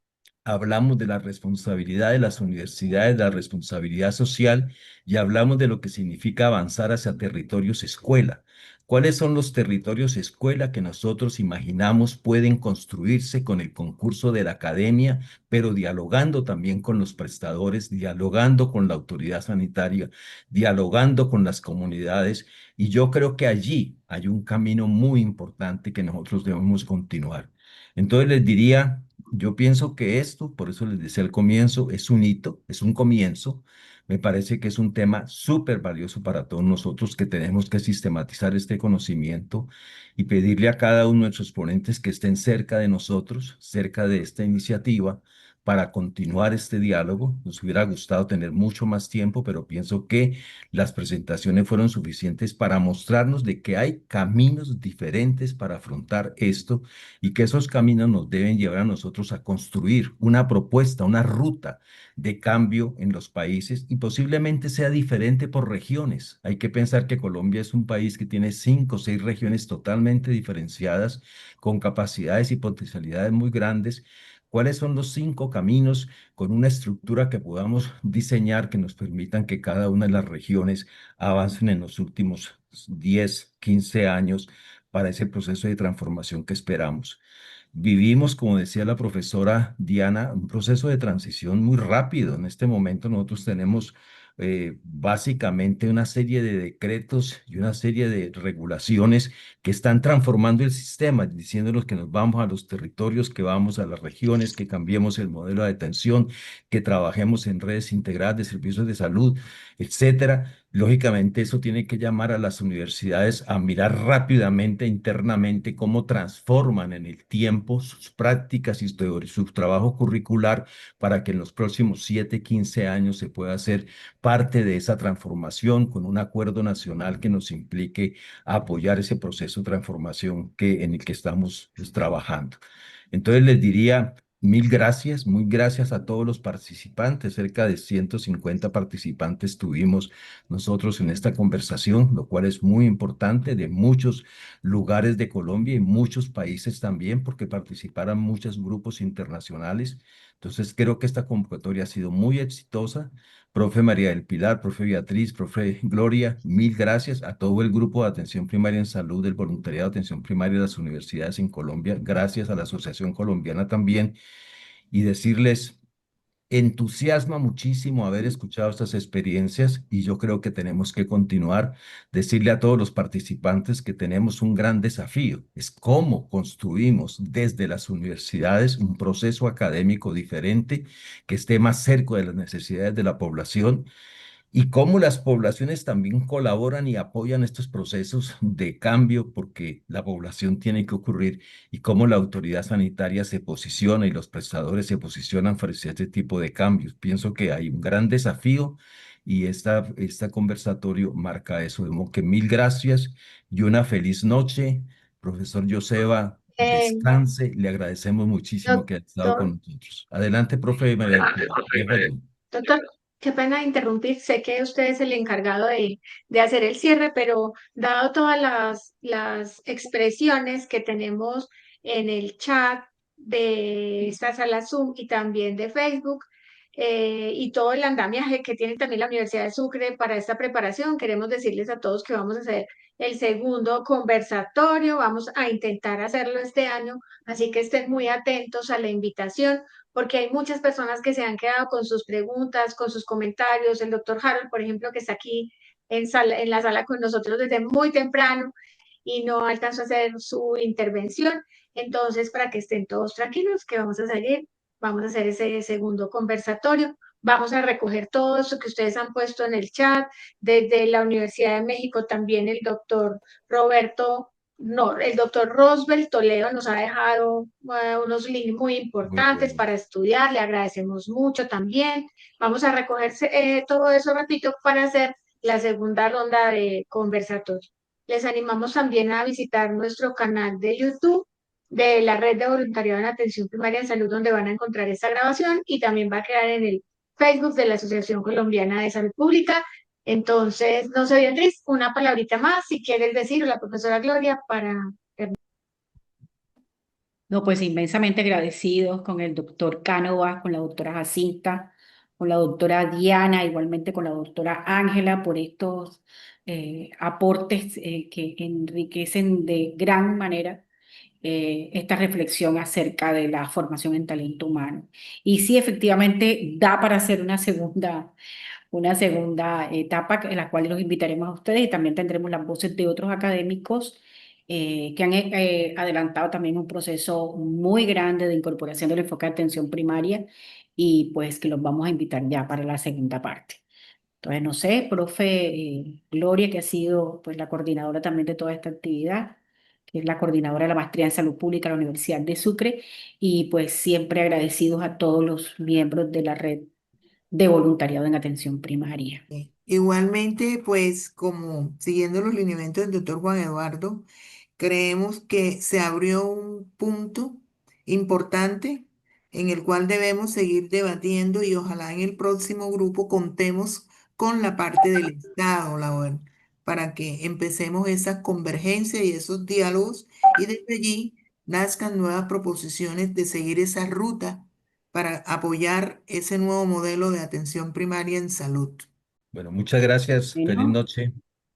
hablamos de la responsabilidad de las universidades, la responsabilidad social y hablamos de lo que significa avanzar hacia territorios escuela. ¿Cuáles son los territorios escuela que nosotros imaginamos pueden construirse con el concurso de la academia, pero dialogando también con los prestadores, dialogando con la autoridad sanitaria, dialogando con las comunidades? Y yo creo que allí hay un camino muy importante que nosotros debemos continuar. Entonces les diría, yo pienso que esto, por eso les decía al comienzo, es un hito, es un comienzo. Me parece que es un tema súper valioso para todos nosotros que tenemos que sistematizar este conocimiento y pedirle a cada uno de nuestros ponentes que estén cerca de nosotros, cerca de esta iniciativa, para continuar este diálogo. Nos hubiera gustado tener mucho más tiempo, pero pienso que las presentaciones fueron suficientes para mostrarnos de que hay caminos diferentes para afrontar esto y que esos caminos nos deben llevar a nosotros a construir una propuesta, una ruta de cambio en los países y posiblemente sea diferente por regiones. Hay que pensar que Colombia es un país que tiene 5 o 6 regiones totalmente diferenciadas, con capacidades y potencialidades muy grandes. ¿Cuáles son los 5 caminos con una estructura que podamos diseñar que nos permitan que cada una de las regiones avancen en los últimos 10, 15 años para ese proceso de transformación que esperamos? Vivimos, como decía la profesora Diana, un proceso de transición muy rápido. En este momento nosotros tenemos básicamente una serie de decretos y una serie de regulaciones que están transformando el sistema, diciéndonos que nos vamos a los territorios, que vamos a las regiones, que cambiemos el modelo de atención, que trabajemos en redes integradas de servicios de salud, etcétera. Lógicamente, eso tiene que llamar a las universidades a mirar rápidamente internamente cómo transforman en el tiempo sus prácticas y su trabajo curricular para que en los próximos 7, 15 años se pueda hacer parte de esa transformación con un acuerdo nacional que nos implique apoyar ese proceso de transformación en el que estamos pues, trabajando. Entonces les diría, mil gracias, muy gracias a todos los participantes. Cerca de 150 participantes tuvimos nosotros en esta conversación, lo cual es muy importante, de muchos lugares de Colombia y muchos países también, porque participaron muchos grupos internacionales. Entonces creo que esta convocatoria ha sido muy exitosa. Profe María del Pilar, profe Beatriz, profe Gloria, mil gracias a todo el grupo de atención primaria en salud del voluntariado de atención primaria de las universidades en Colombia, gracias a la Asociación Colombiana también, y decirles, entusiasma muchísimo haber escuchado estas experiencias y yo creo que tenemos que continuar, decirle a todos los participantes que tenemos un gran desafío, es cómo construimos desde las universidades un proceso académico diferente que esté más cerca de las necesidades de la población y cómo las poblaciones también colaboran y apoyan estos procesos de cambio, porque la población tiene que ocurrir, y cómo la autoridad sanitaria se posiciona y los prestadores se posicionan frente a este tipo de cambios. Pienso que hay un gran desafío y este conversatorio marca eso. De modo que mil gracias y una feliz noche. Profesor Joseba, Eh, descanse. Le agradecemos muchísimo que haya estado doctor, con nosotros. Adelante, profe María del Pilar. Dejo allí. doctor, qué pena interrumpir. Sé que usted es el encargado de hacer el cierre, pero dado todas las expresiones que tenemos en el chat de esta sala Zoom y también de Facebook, y todo el andamiaje que tiene también la Universidad de Sucre para esta preparación, queremos decirles a todos que vamos a hacer el segundo conversatorio, vamos a intentar hacerlo este año, así que estén muy atentos a la invitación porque hay muchas personas que se han quedado con sus preguntas, con sus comentarios. El doctor Harold, por ejemplo, que está aquí en la sala con nosotros desde muy temprano y no alcanzó a hacer su intervención. Entonces, para que estén todos tranquilos, que vamos a seguir, vamos a hacer ese segundo conversatorio. Vamos a recoger todo eso que ustedes han puesto en el chat. Desde la Universidad de México también el doctor Roberto no, el doctor Rosbel Toledo nos ha dejado unos links muy Muy importantes bueno. para estudiar, le agradecemos mucho también. Vamos a recoger todo eso ratito para hacer la segunda ronda de conversatorio. Les animamos también a visitar nuestro canal de YouTube de la Red de Voluntariado en Atención Primaria en Salud, donde van a encontrar esta grabación y también va a quedar en el Facebook de la Asociación Colombiana de Salud Pública. Entonces, no sé, Beatriz, una palabrita más, si quieres decir, la profesora Gloria, para... No, pues inmensamente agradecidos con el doctor Cánova, con la doctora Jacinta, con la doctora Diana, igualmente con la doctora Ángela, por estos aportes que enriquecen de gran manera esta reflexión acerca de la formación en talento humano. Y sí, efectivamente, da para hacer una segunda etapa en la cual los invitaremos a ustedes y también tendremos las voces de otros académicos que han adelantado también un proceso muy grande de incorporación del enfoque de atención primaria y pues que los vamos a invitar ya para la segunda parte. Entonces, no sé, profe Gloria, que ha sido pues la coordinadora también de toda esta actividad, que es la coordinadora de la Maestría en Salud Pública de la Universidad de Sucre, y pues siempre agradecidos a todos los miembros de la red de voluntariado en atención primaria. Igualmente, pues como siguiendo los lineamientos del doctor Juan Eduardo, creemos que se abrió un punto importante en el cual debemos seguir debatiendo y ojalá en el próximo grupo contemos con la parte del Estado, para que empecemos esas convergencias y esos diálogos y desde allí nazcan nuevas proposiciones de seguir esa ruta para apoyar ese nuevo modelo de atención primaria en salud. Bueno, muchas gracias. Feliz Bueno, noche.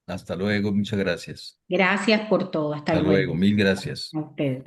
Hasta luego. Muchas gracias. gracias por todo. Hasta Hasta luego. luego. Mil gracias. A ustedes.